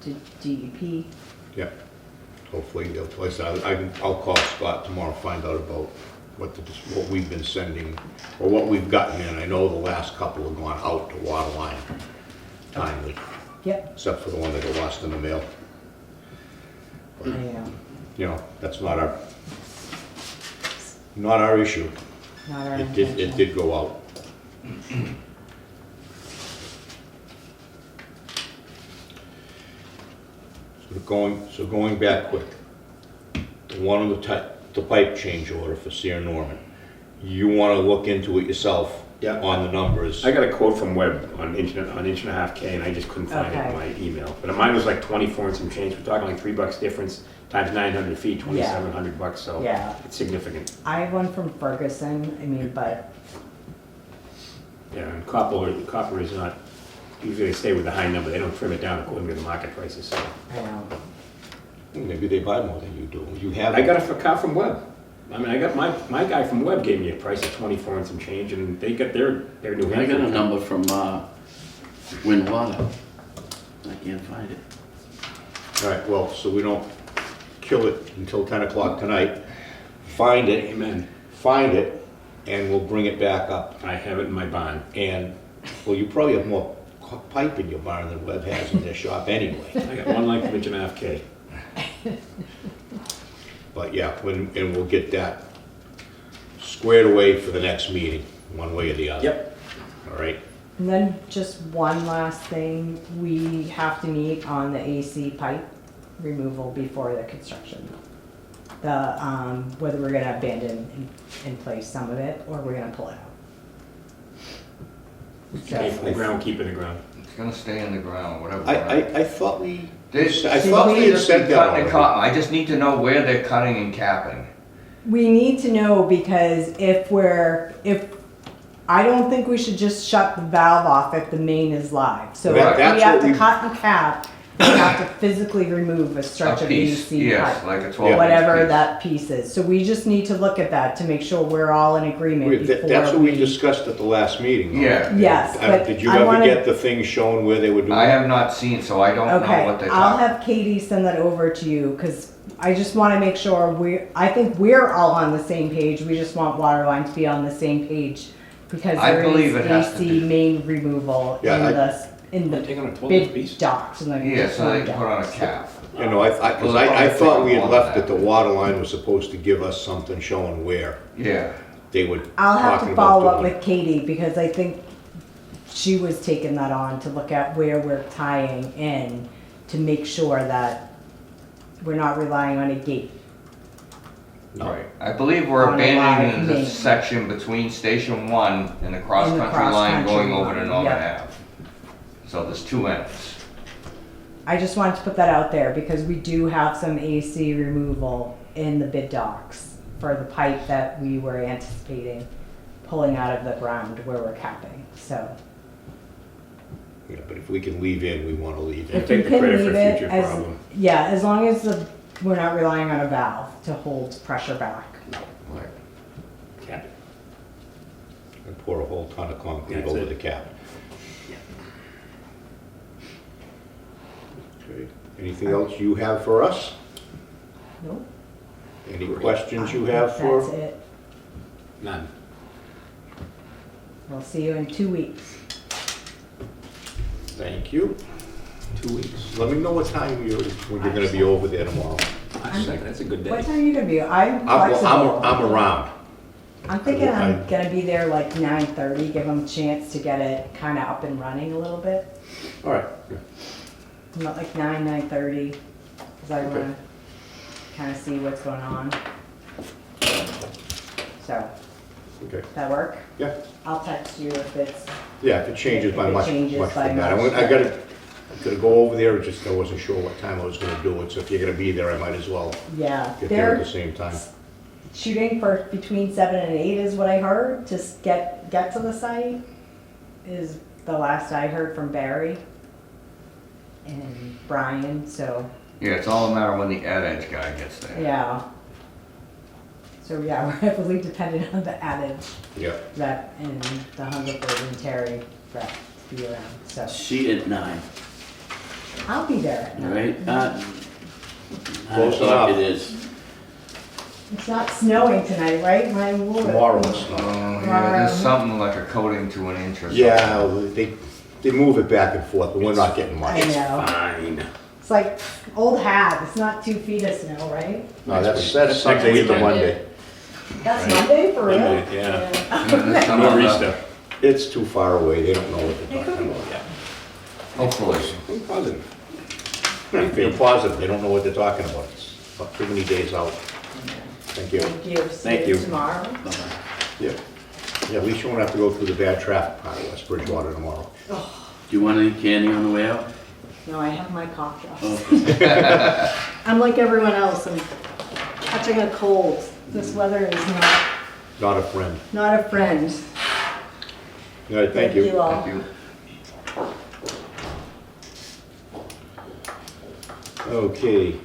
to DEP. Yeah, hopefully they'll place that. I'll call Scott tomorrow, find out about what we've been sending, or what we've gotten in. I know the last couple have gone out to Waterline timely, Yep, except for the one that got lost in the mail. I know, You know, that's not our issue. not our It intention. did go out. So going back quick, the one on the pipe change order for Sierra Norman, you want to look into it yourself Yeah. on the numbers. I got a quote from Webb on inch and a half K, and I just couldn't find it in Okay. my email. But mine was like 24 and some change. We're talking like $3 difference times 900 feet, 2,700 bucks. So Yeah. it's significant. I have one from Ferguson, I mean, but, Yeah, and copper is not, usually they stay with the high number. They don't trim it down according to the market prices. So I know, Maybe they buy more than you do. You have. I got a car from Webb. I mean, I got my guy from Webb gave me a price of 24 and some change, and they got their New I Hampshire. got a number from Wind Water. I can't find it. All right, well, so we don't kill it until 10 o'clock tonight. Find it, Amen. and we'll bring it back up. I have it in my barn. And, well, you probably have more pipe in your barn than Webb has in their shop anyway. I got one length of inch and a half K. But yeah, and we'll get that squared away for the next meeting, one way or the other. Yep. All right? and then just one last thing, we have to meet on the AC pipe removal before the construction. The, whether we're gonna abandon in place some of it, or we're gonna pull it out. Stay from the ground, keep it in the ground. It's gonna stay in the ground, whatever. I thought we, This- I See, thought we we had Just said be that cutting and already. cutting. I just need to know where they're cutting and capping. We need to know, because if I don't think we should just shut the valve off if the main is live. So That- if that's we have what to we- cut and cap, we have to physically remove a stretch A of piece, AC yes, pipe. like a 12 Whatever piece. that piece is. So we just need to look at that to make sure we're all in agreement before That's what we discussed at the last meeting. though. Yeah. Yes, but Did you I ever wanna. get the thing showing where they were doing? I it? have not seen, so I don't know Okay, what they're I'll talking. have Katie send that over to you, because I just want to make sure I think we're all on the same page. We just want Waterline to be on the same page, because I there believe is it has to AC be. main removal Yeah, in They're the taking a 12-inch big piece. docks and the Yeah, so they can put on a docks. cap. You know, I Well, thought we had probably left take that the a water line was supposed to give us something showing where Yeah. they would. I'll have talking to about follow up doing it. with Katie, because I think she was taking that on to look at where we're tying in to make sure that we're not relying on a gate. No. Right. I believe we're On a abandoning live the main. section between Station 1 and the cross-country line cross-country going over to line, Norman yep. Ave. So there's two ends. I just wanted to put that out there because we do have some AC removal in the bid docks for the pipe that we were anticipating pulling out of the ground where we're capping, so. Yeah, but if we can leave in, we want to leave in. If take you the can credit for leave it future as, problem. yeah, as long as we're not relying on a valve to hold pressure back. Right. Cap it. And pour a whole ton of concrete That's over it. the cap. Okay. Anything else you have for us? Nope. Any questions you have for? That's it. None. We'll see you in 2 weeks. Thank you. 2 weeks. Let me know what time when you're gonna be over there tomorrow. March 2nd, that's a good What day. time are you gonna be? I'm I'm, flexible. I'm around. I'm thinking I'm I- gonna be there like 9:30, give them a chance to get it kinda up and running a little bit. All right. Not like 9:30, cause I Okay. wanna kinda see what's going on. So, Okay. that work? Yeah. I'll text you if it's, Yeah, if it changes by If it much, changes much by for that. much, I gotta go over there, just I wasn't sure what time I was gonna do it, so if you're gonna be there, I might as well yeah. get there at They're the same time. shooting for between 7 and 8 is what I heard, to get to the site, is the last I heard from Barry and Brian, so, Yeah, it's all a matter when the ad edge guy gets there. yeah. So, yeah, we're heavily dependent on the adage Yeah. rep and the Hungerford and Terry rep to be around, so. See at 9, I'll be there at all 9. right? 9 Close o'clock enough. it is. It's not snowing tonight, right? My lord. Tomorrow it's not. Yeah, there's something like a coating to an inch or something. Yeah, they move it back and forth, but we're not getting I much. know. Fine. It's like old hat. It's not 2 feet of snow, right? No, that's Next Sunday week. into Monday. That's Monday for real? Monday, yeah. There's some No other- Easter. It's too far away, they don't know what they're talking about yet. Hopefully. I'm positive. I feel positive, they don't know what they're talking about. It's about too many days out. Thank you. Thank you. See Thank you. tomorrow. Bye-bye. Yeah. Yeah, at least you won't have to go through the bad traffic part of West Bridgewater tomorrow. Do you want any candy on the way out? No, I have my cough drops. Okay. I'm like everyone else. I'm catching a cold. This weather is Not a friend. not a friend. All right, thank you. all. Thank you. Okay.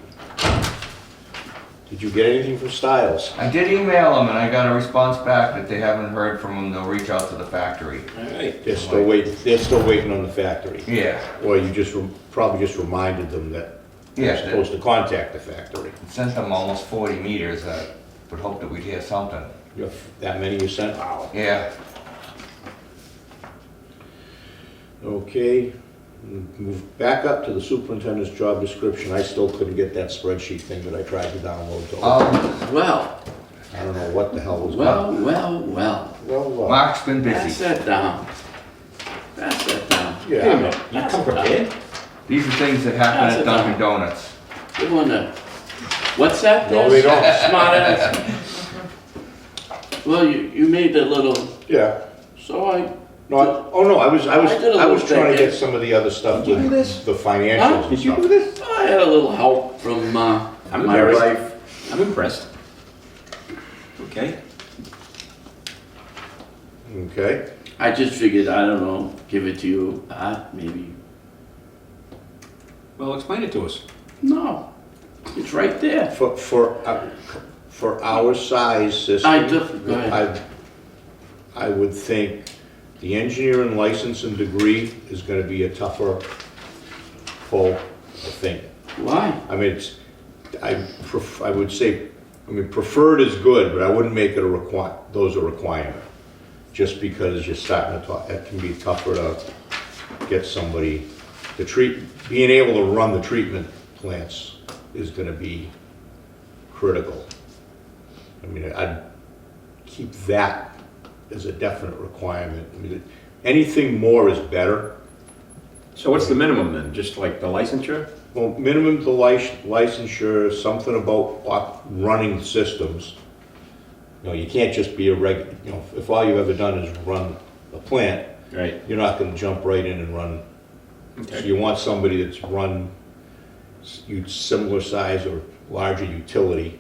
Did you get anything from Stiles? I did email them and I got a response back that they haven't heard from them. They'll reach out to the factory. All right. They're still waiting on the factory. Yeah. Or you just, probably just reminded them that they're Yeah, supposed to contact the factory. sent them almost 40 meters. I would hope that we'd hear something. You have that many you sent? Wow. Yeah. Okay, move back up to the superintendent's job description. I still couldn't get that spreadsheet thing that I tried to download to open. Well, I don't know what the hell was going well. Well, Mark's been Pass busy. that down. Pass that down. Wait a minute, you come prepared? These are things that happen That's at a Dunkin' dime. Donuts. You wanna, what's that? No, they don't. Smart ass. Well, you made the little, yeah. so I, No, I was I did a trying to little get thinking. some of the other stuff Did you with do this? the financials Huh? and Did you stuff. do this? I had a little help from my embarrassed. wife. I'm impressed. Okay. Okay, I just figured, I don't know, give it to you, maybe. Well, explain it to us. No, it's right there. for our size system. Go ahead. I would think the engineering license and degree is gonna be a tougher pull, I think. Why? I mean, I would say, preferred is good, but I wouldn't make it those a requirement. Just because you're starting to talk, it can be tougher to get somebody to being able to run the treatment plants is gonna be critical. I mean, I'd keep that as a definite requirement. I mean, anything more is better. So what's the minimum then? Just like the licensure? Well, minimum to licensure, something about running systems. You know, you can't just be if all you've ever done is run a plant, Right. you're not gonna jump right in and run. So Okay. you want somebody that's run similar size or larger utility,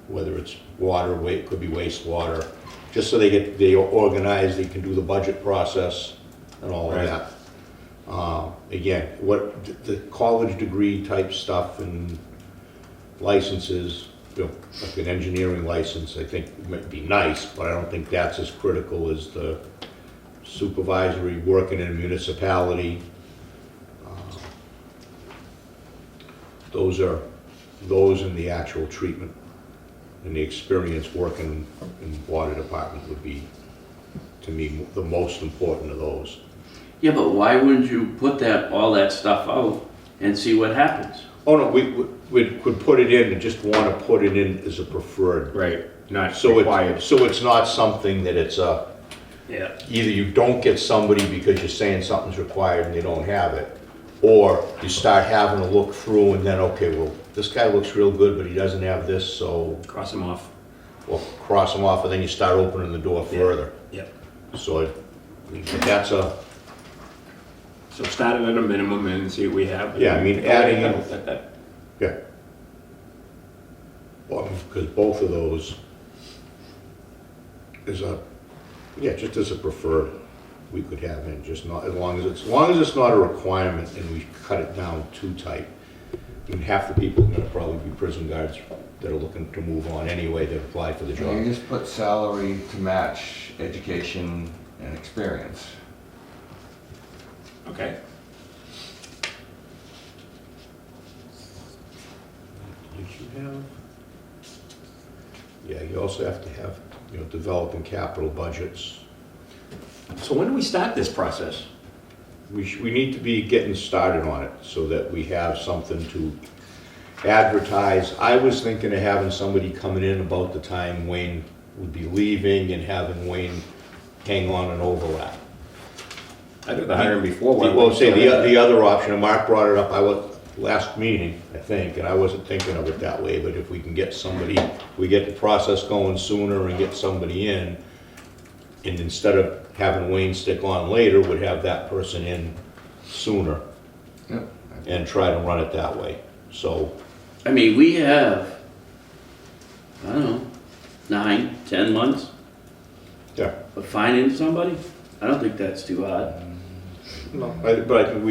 whether it's water, it could be wastewater, just so they organize, they can do the budget process and all of Right. that. Again, the college degree type stuff and licenses, like an engineering license, I think might be nice, but I don't think that's as critical as the supervisory, working in a municipality. Those in the actual treatment and the experience working in the water department would be, to me, the most important of those. Yeah, but why wouldn't you put all that stuff out and see what happens? Oh, no, we could put it in and just want to put it in as a preferred. Right, not So required. so it's not something that it's a, Yeah. either you don't get somebody because you're saying something's required and they don't have it, or you start having to look through and then, okay, well, this guy looks real good, but he doesn't have this, so Cross them off. we'll cross him off, and then you start opening the door further. Yep. So that's a, So start it at a minimum and see what we have. Yeah, I mean, adding in- That- yeah. Well, because both of those is a, yeah, just as a preferred, we could have in, just not, as long as it's not a requirement and we cut it down too tight. I mean, half the people are gonna probably be prison guards that are looking to move on anyway to apply for the You job. just put salary to match education and experience. Okay. Did you have? Yeah, you also have to have, developing capital budgets. So when do we start this process? We need to be getting started on it so that we have something to advertise. I was thinking of having somebody coming in about the time Wayne would be leaving and having Wayne hang on an overlap. I did the hiring before. why Well, wouldn't say you have the other option, and Mark brought it up, last meeting, I think, and I wasn't thinking of it that way, but if we can get somebody, we get the process going sooner and get somebody in, and instead of having Wayne stick on later, would have that person in sooner Yep. and try to run it that way. So, I mean, we have, I don't know, 9, 10 months yeah, of finding somebody. I don't think that's too hard. no, but I think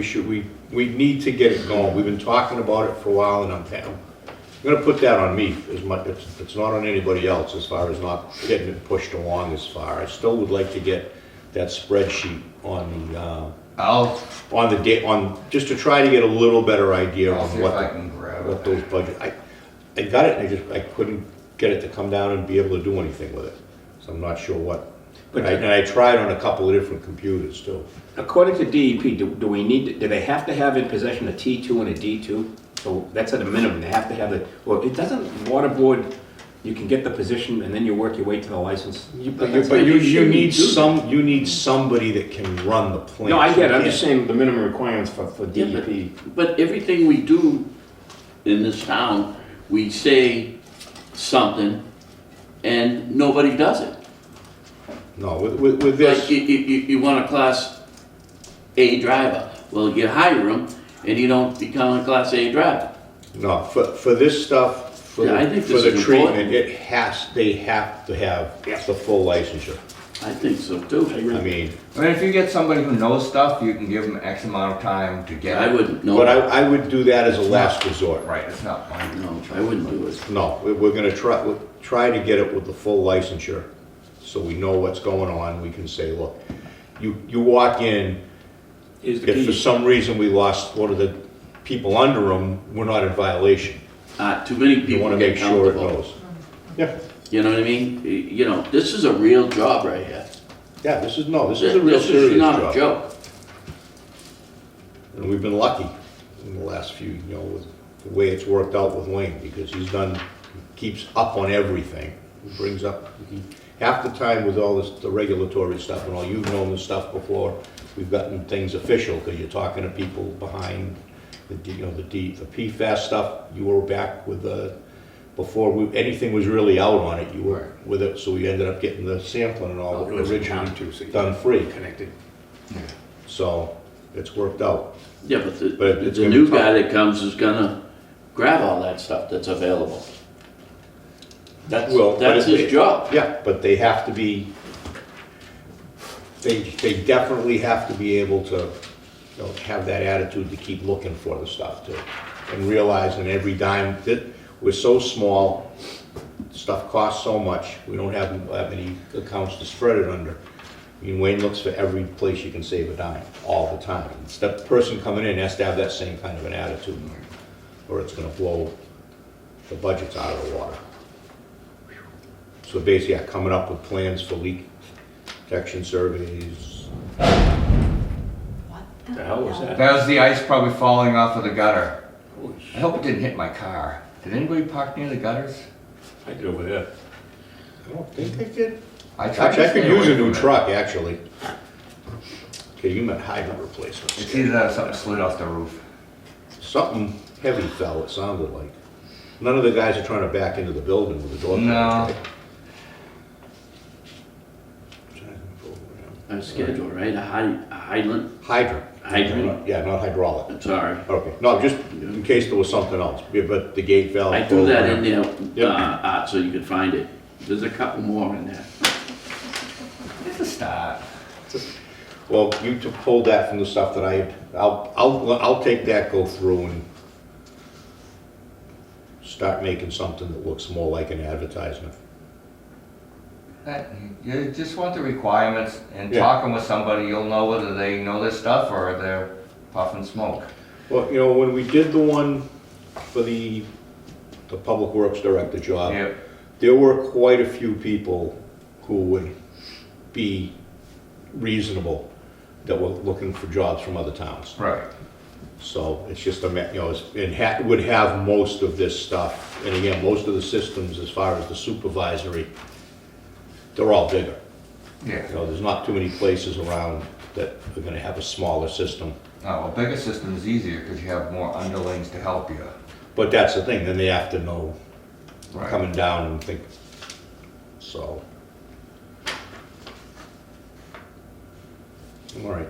we need to get it going. We've been talking about it for a while, and I'm gonna put that on me as much, it's not on anybody else as far as not getting it pushed along as far. I still would like to get that spreadsheet on just to try to get a little better idea I'll on see if what, I can grab what it. those budget, I got it, and I couldn't get it to come down and be able to do anything with it. So I'm not sure what, But- and I tried on a couple of different computers too. According to DEP, do they have to have in possession a T2 and a D2? So that's at a minimum, they have to have the, well, it doesn't, water board, you can get the position and then you work your way to the license. But That's why you they shouldn't need do you need somebody that can run the plant. No, I get it, I'm You just saying the minimum requirements for Yeah, DEP. But everything we do in this town, we say something and nobody does it. No, with Like, this, you want a Class A driver. Well, you hire him and you don't become a Class A driver. no, for this stuff, for Yeah, I think for this the is treatment, important. they have to have the full licensure. I think so too. I mean, I mean, if you get somebody who knows stuff, you can give them X amount of time to get I it. wouldn't, no. but I would do that as a last resort. Right, it's not fun. No, I wouldn't do it. No, we're gonna try to get it with the full licensure, so we know what's going on. We can say, look, you walk in, Here's the if for key. some reason we lost one of the people under them, we're not in violation. Too many You people wanna get make sure it comfortable. knows. Yeah, You know what I mean? This is a real job right here. yeah, this is a real This serious is not job. a joke. And we've been lucky in the last few, with the way it's worked out with Wayne, because keeps up on everything. He brings up, half the time with all this, the regulatory stuff and all, you've known this stuff before, we've gotten things official, because you're talking to people behind the PFAS stuff, you were back with before anything was really out on it, you were with it, so we ended up getting the sampling and all It was in originally town too, so you- done free. Connected. So, it's worked out. Yeah, but But it's the gonna new be tough. guy that comes is gonna grab all that stuff that's available. That's Well, but his it- job. Yeah, but they have to be, they definitely have to be able to, have that attitude to keep looking for the stuff too. And realizing every dime, that we're so small, stuff costs so much, we don't have that many accounts to spread it under. I mean, Wayne looks for every place you can save a dime, all the time. It's that person coming in has to have that same kind of an attitude, or it's gonna blow the budgets out of the water. So basically, coming up with plans for leak detection surveys, The hell was that? That was the ice probably falling off of the gutter. Holy I shit. hope it didn't hit my car. Did anybody park near the gutters? I did over there. I don't think they did. I tried Actually, to I could stay use away a new from it. truck, actually. Okay, you meant hydrant replacements. It's either that or something slid off the roof. Something heavy fell, it sounded like. None of the guys are trying to back into the building with the door. No. closed, right? A schedule, right? A hydrant? Hydrant. Hydrant. Yeah, not hydraulic. I'm sorry. Okay, no, just in case there was something else, yeah, but the gate valve. I threw that in program. there, Yep. so you could find it. There's a couple more in there. It's a start. Well, you pulled that from the stuff that I'll take that, go through and start making something that looks more like an advertisement. You just want the requirements, and Yeah. talking with somebody, you'll know whether they know their stuff or they're puffing smoke. Well, you know, when we did the one for the Public Works Director job, Yep. there were quite a few people who would be reasonable that were looking for jobs from other towns. Right. So it's just it would have most of this stuff. And again, most of the systems, as far as the supervisory, they're all bigger. Yeah. You know, there's not too many places around that are gonna have a smaller system. Oh, a bigger system is easier because you have more underlings to help you. But that's the thing, then they have to know Right. coming down and think, so. All right.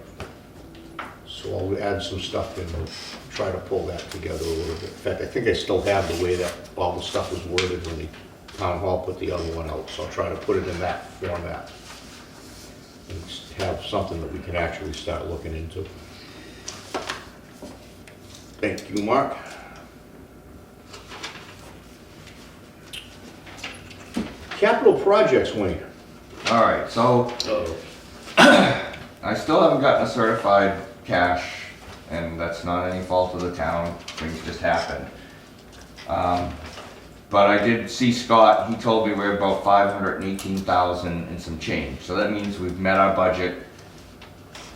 So I'll add some stuff in, we'll try to pull that together a little bit. In fact, I think I still have the way that all the stuff was worded when the town hall put the other one out, so I'll try to put it in that format. And just have something that we can actually start looking into. Thank you, Mark. Capital projects, Wayne. All right, so I still haven't gotten a certified cash, and that's not any fault of the town, things just happen. But I did see Scott, he told me we're about 518,000 and some change, so that means we've met our budget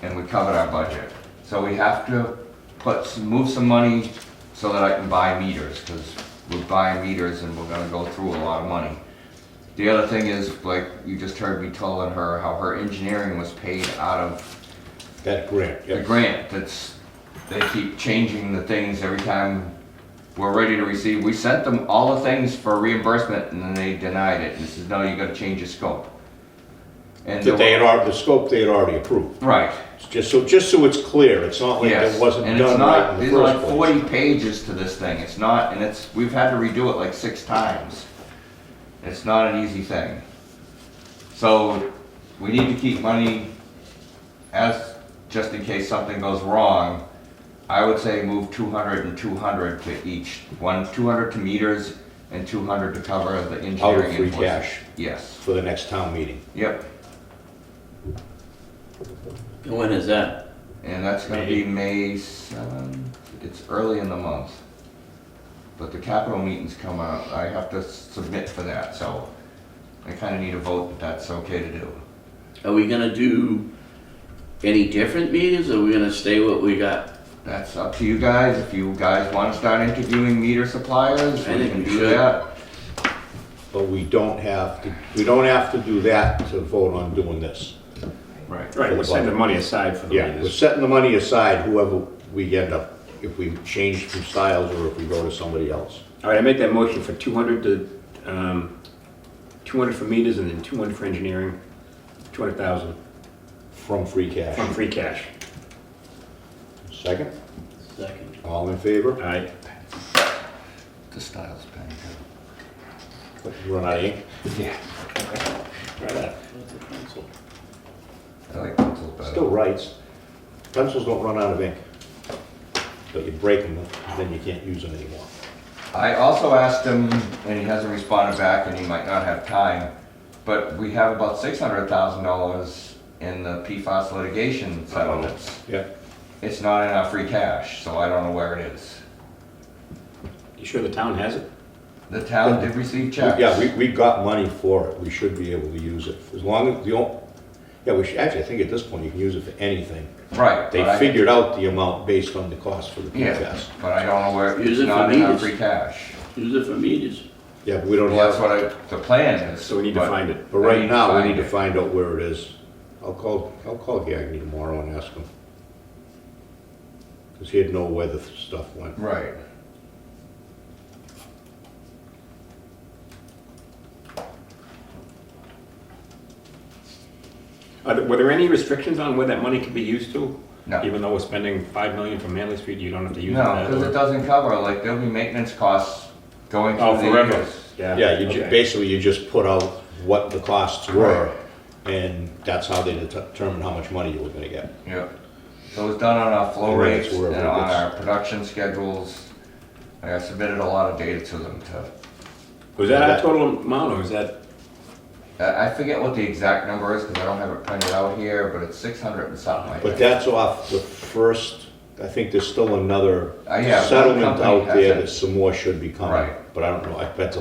and we covered our budget. So we have to move some money so that I can buy meters, because we're buying meters and we're gonna go through a lot of money. The other thing is, like you just heard me telling her how her engineering was paid out of That grant, the yeah. grant. They keep changing the things every time we're ready to receive. We sent them all the things for reimbursement and then they denied it. And says, no, you gotta change your scope. And That they had already, the scope they had already approved. right. Just so it's clear, it's not like Yes. it wasn't And it's done not, right in there's the like first place. 40 pages to this thing. It's not, and we've had to redo it like 6 times. It's not an easy thing. So we need to keep money just in case something goes wrong. I would say move 200 and 200 to each. 200 to meters and 200 to cover the engineering free invoices. cash. Yes. For the next town meeting. Yep. When is that? And that's gonna be May 7th. It's early in the month. But the capital meeting's come up. I have to submit for that, so I kinda need a vote that that's okay to do. Are we gonna do any different meters, or are we gonna stay what we got? That's up to you guys. If you guys wanna start interviewing meter suppliers, I we think can we do should. that. But we don't have to do that to vote on doing this. Right. Right, we're setting the money aside for the Yeah, we're meters. setting the money aside, whoever we end up, if we change from styles or if we go to somebody else. All right, I make that motion for 200 for meters and then 200 for engineering, 200,000 From free cash. from free cash. Second? Second. All in favor? All right, The style's pen. Run out of ink? Yeah. Right up. What's the pencil? I like pencils better. Still writes. Pencils don't run out of ink. But you break them, then you can't use them anymore. I also asked him, and he hasn't responded back, and he might not have time, but we have about $600,000 in the PFAS litigation settlements. Yeah. It's not in our free cash, so I don't know where it is. you sure the town has it? The town did receive checks. Yeah, we got money for it. We should be able to use it. As long as, Yeah, we should, actually, I think at this point you can use it for anything. Right. They but I- figured out the amount based on the cost for the Yeah, PFAS. but I don't know where, Use it's it for not enough meters. free cash. Use it for meters. Yeah, but we don't Well, that's have, what the plan is. So we need to but find it. but right now, we find need to it. find out where it is. I'll call Gagny tomorrow and ask him. Because he'd know where the stuff went. Right. Were there any restrictions on where that money could be used to? No. Even though we're spending 5 million from Manley Street, you don't have to use No, that? because or- it doesn't cover, like, there'll be maintenance costs going Oh, through the forever? years. Yeah, you okay. basically, you just put out what the costs were, Right. and that's how they determine how much money you were gonna get. Yeah. So it's done on our flow And then it's rates and wherever it on gets- our production schedules. I submitted a lot of data to them to, Was that our total amount, or is that, I forget what the exact number is, because I don't have it printed out here, but it's 600 and something like But that. that's off the first, I think there's still another Yeah, one settlement company out has there it. that some more should be coming. Right. But I don't know, I bet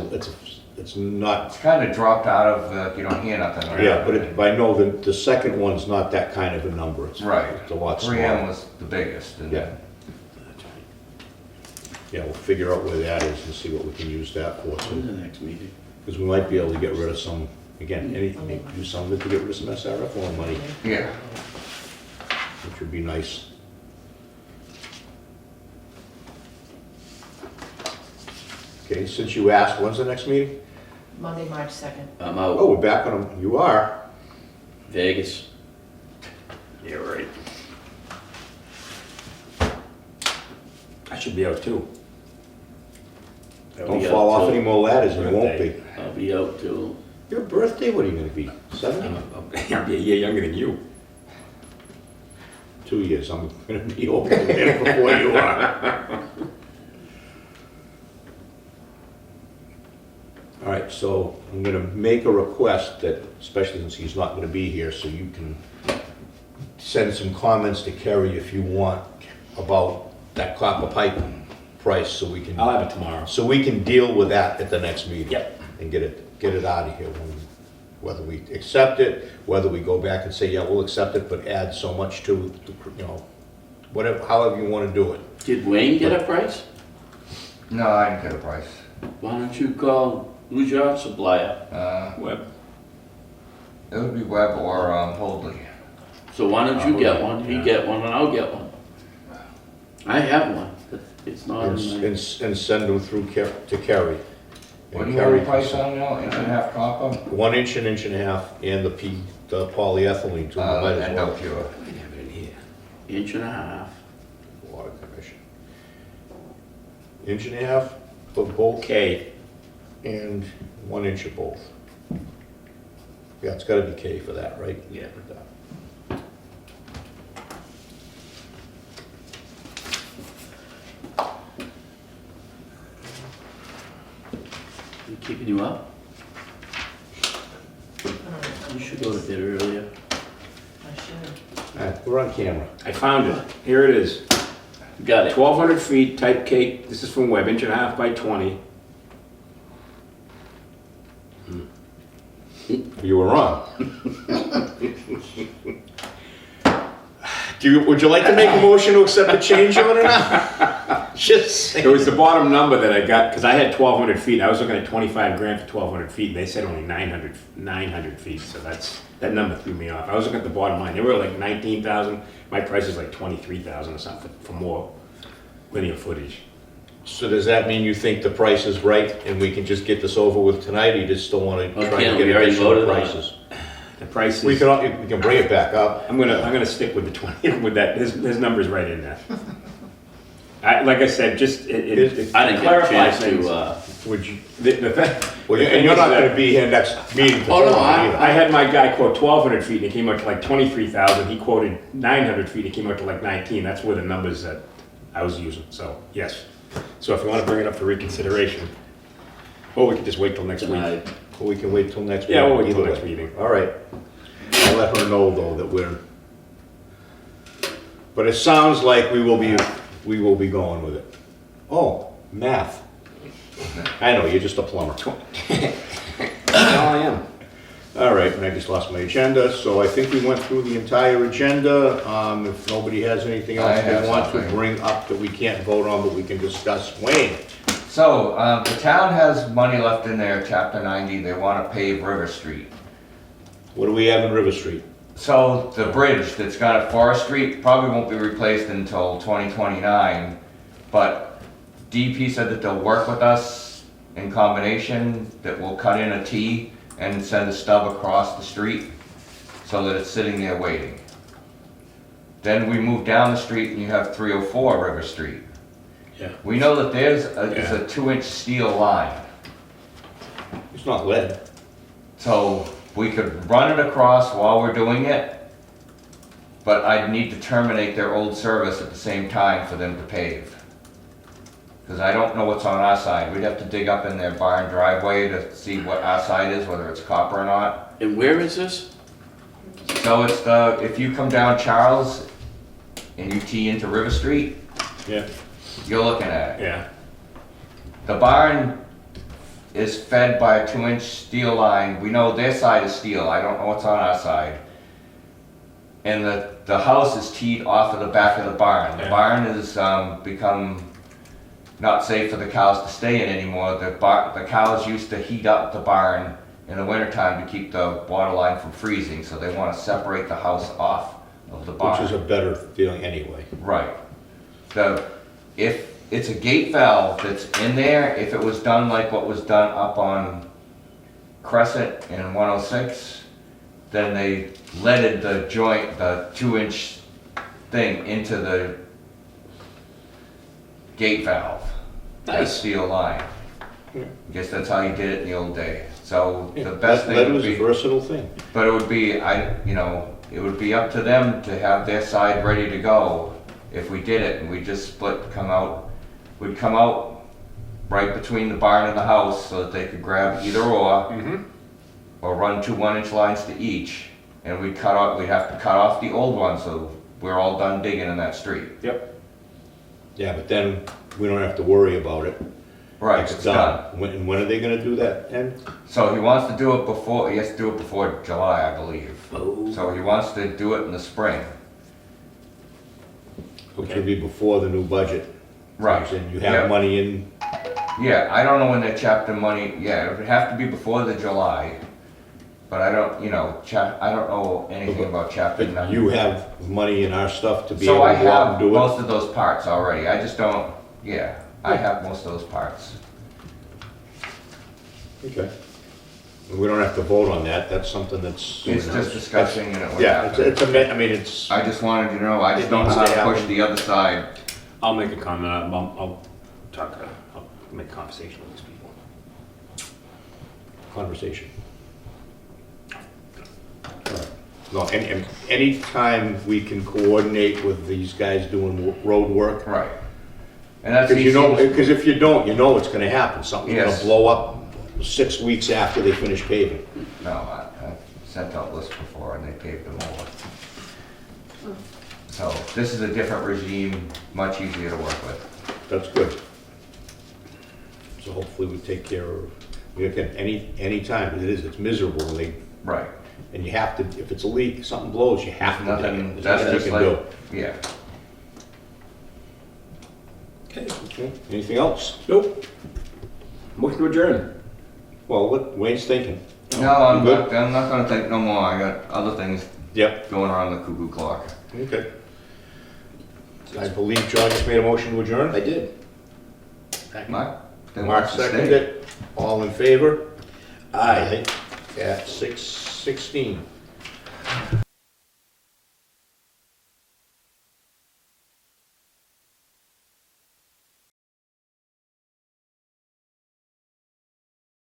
it's not, It's kind of dropped out of, you don't hear nothing. yeah, but I know that the second one's not that kind of a number. It's Right. It's a lot 3M smaller. was the biggest. And Yeah. Yeah, we'll figure out where that is and see what we can use that for, When's the next meeting? because we might be able to get rid of some, again, maybe do some of it to get rid of some SRF loan money, Yeah. which would be nice. Okay, since you asked, when's the next meeting? Monday, March 2nd. I'm Oh, out. we're back on, you are. Vegas. yeah, right. I should be out too. I'll Don't be fall out off till- any more ladders, you won't Birthday. be. I'll be out till, Your birthday, what are you gonna be, 70? I'll be a year younger than you. 2 years, I'm gonna be over there before you are. All right, so I'm gonna make a request that, especially since he's not gonna be here, so you can send some comments to Kerry if you want about that copper pipe price, so we can, I'll have it tomorrow. so we can deal with that at the next meeting. Yep. And get it out of here, whether we accept it, whether we go back and say, yeah, we'll accept it, but add so much to, whatever, however you wanna do it. did Wayne get a price? No, I didn't get a price. Why don't you call, who's your supplier? Web. It would be Webb or Holdley. So why don't you get one, you get one and I'll get one. I have one, but it's not And, in my, and send them through to Kerry. What do And you have Kerry a can price send- on now? 1.5 copper? 1 inch, an inch and a half, and the polyethylene too, might as And well. no pure. I have it in here. inch and a half. Water Commission. Inch and a half for both Okay. and 1 inch of both. Yeah, it's gotta be K for that, right? Yeah. You keeping you up? You should go to bed earlier. I should. All right, we're on camera. I found it. Here it is. Got it. 1,200 feet, type cake. This is from Webb, inch and a half by 20. You were wrong. Would you like to make a motion to accept the change order now? Just It saying. was the bottom number that I got, because I had 1,200 feet. I was looking at 25 grand for 1,200 feet. And they said only 900 feet, so that number threw me off. I was looking at the bottom line. They were like 19,000. My price is like 23,000 or something for more linear footage. So does that mean you think the price is right and we can just get this over with tonight, or you just still wanna Well, try to can't get we already additional voted on it? prices? The price We is, can bring it back up. I'm gonna stick with the 20, with that. His number's right in there. Like I said, just it I didn't get a clarifies chance things. to, Would you, Well, and you're not gonna be here next meeting to Oh, vote no, on it either. I had my guy quote 1,200 feet, and it came out to like 23,000. He quoted 900 feet, it came out to like 19. That's where the numbers that I was using, so, yes. So if you want to bring it up for reconsideration, or we could just wait till next week. tonight. Or we can wait till next meeting. Yeah, we'll wait till either next way. meeting. All right. I'll let her know though that but it sounds like we will be going with it. Oh, math. I know, you're just a plumber. That's all I am. All right, and I just lost my agenda, so I think we went through the entire agenda. If nobody has anything I else have they want to something. bring up that we can't vote on, but we can discuss. Wayne? So, the town has money left in their chapter 90, they wanna pave River Street. What do we have in River Street? So, the bridge that's got at Forest Street probably won't be replaced until 2029, but DEP said that they'll work with us in combination, that we'll cut in a T and send a stub across the street so that it's sitting there waiting. Then we move down the street and you have 304 River Street. Yeah. We know that there's a 2-inch steel line, It's not lead. so we could run it across while we're doing it, but I'd need to terminate their old service at the same time for them to pave. Because I don't know what's on our side. We'd have to dig up in their barn driveway to see what our side is, whether it's copper or not. And where is this? So it's if you come down Charles and you tee into River Street, Yeah. you're looking at it. Yeah. The barn is fed by a 2-inch steel line. We know their side is steel. I don't know what's on our side. And the house is teed off of the back of the barn. The Yeah. barn has become not safe for the cows to stay in anymore. The cows used to heat up the barn in the wintertime to keep the water line from freezing, so they want to separate the house off of the barn. Which is a better feeling anyway. Right. If it's a gate valve that's in there, if it was done like what was done up on Crescent in 106, then they leaded the joint, the 2-inch thing into the gate valve. That Nice. steel line. Yeah. I guess that's how you did it in the old day. So Yeah, the best lead thing would was a be, versatile thing. but it would be, it would be up to them to have their side ready to go if we did it, and we just split, we'd come out right between the barn and the house so that they could grab either or run 2 1-inch lines to each, and we'd have to cut off the old one, so we're all done digging in that street. Yep. Yeah, but then we don't have to worry about it. Right, It's it's done. done. When are they gonna do that, Ed? So he wants to do it before, he has to do it before July, I believe. Oh. So he wants to do it in the spring. Which would be before the new budget. Right. And you Yeah. have money in, Yeah, I don't know when their chapter money, yeah, it would have to be before the July, but I don't, I don't know anything about chapter but 9. you have money in our stuff to be So able I to go out and have do most it? of those parts already, I just don't, I have most of those parts. Okay. We don't have to vote on that, that's something that's. It's just discussing and it would Yeah, happen. it's it's, I just wanted you to know, I just don't know how needs to to push happen. the other side. I'll make a comment, I'll make conversation with these people. conversation. No, anytime we can coordinate with these guys doing road work, Right. And that's because easy. because if you don't, you know it's gonna happen, something's gonna Yes. blow up 6 weeks after they finish paving. No, I've sent out lists before and they paved them over. So this is a different regime, much easier to work with. That's good. So hopefully we take care of, we can, any time, because it's miserable, and Right. and you have to, if it's a leak, something blows, you have to dig Nothing, it. There's that's nothing just you can like, yeah. Okay. do. Okay, anything else? Nope. Motion to adjourn. Well, what Wayne's thinking. No, I'm good? not gonna think no more, I got other things Yep. going around the cuckoo clock. Okay. I believe John just made a motion to adjourn. I did. Mark? Then Mark wants to seconded stay. it. All in favor? Aye. At 6:16.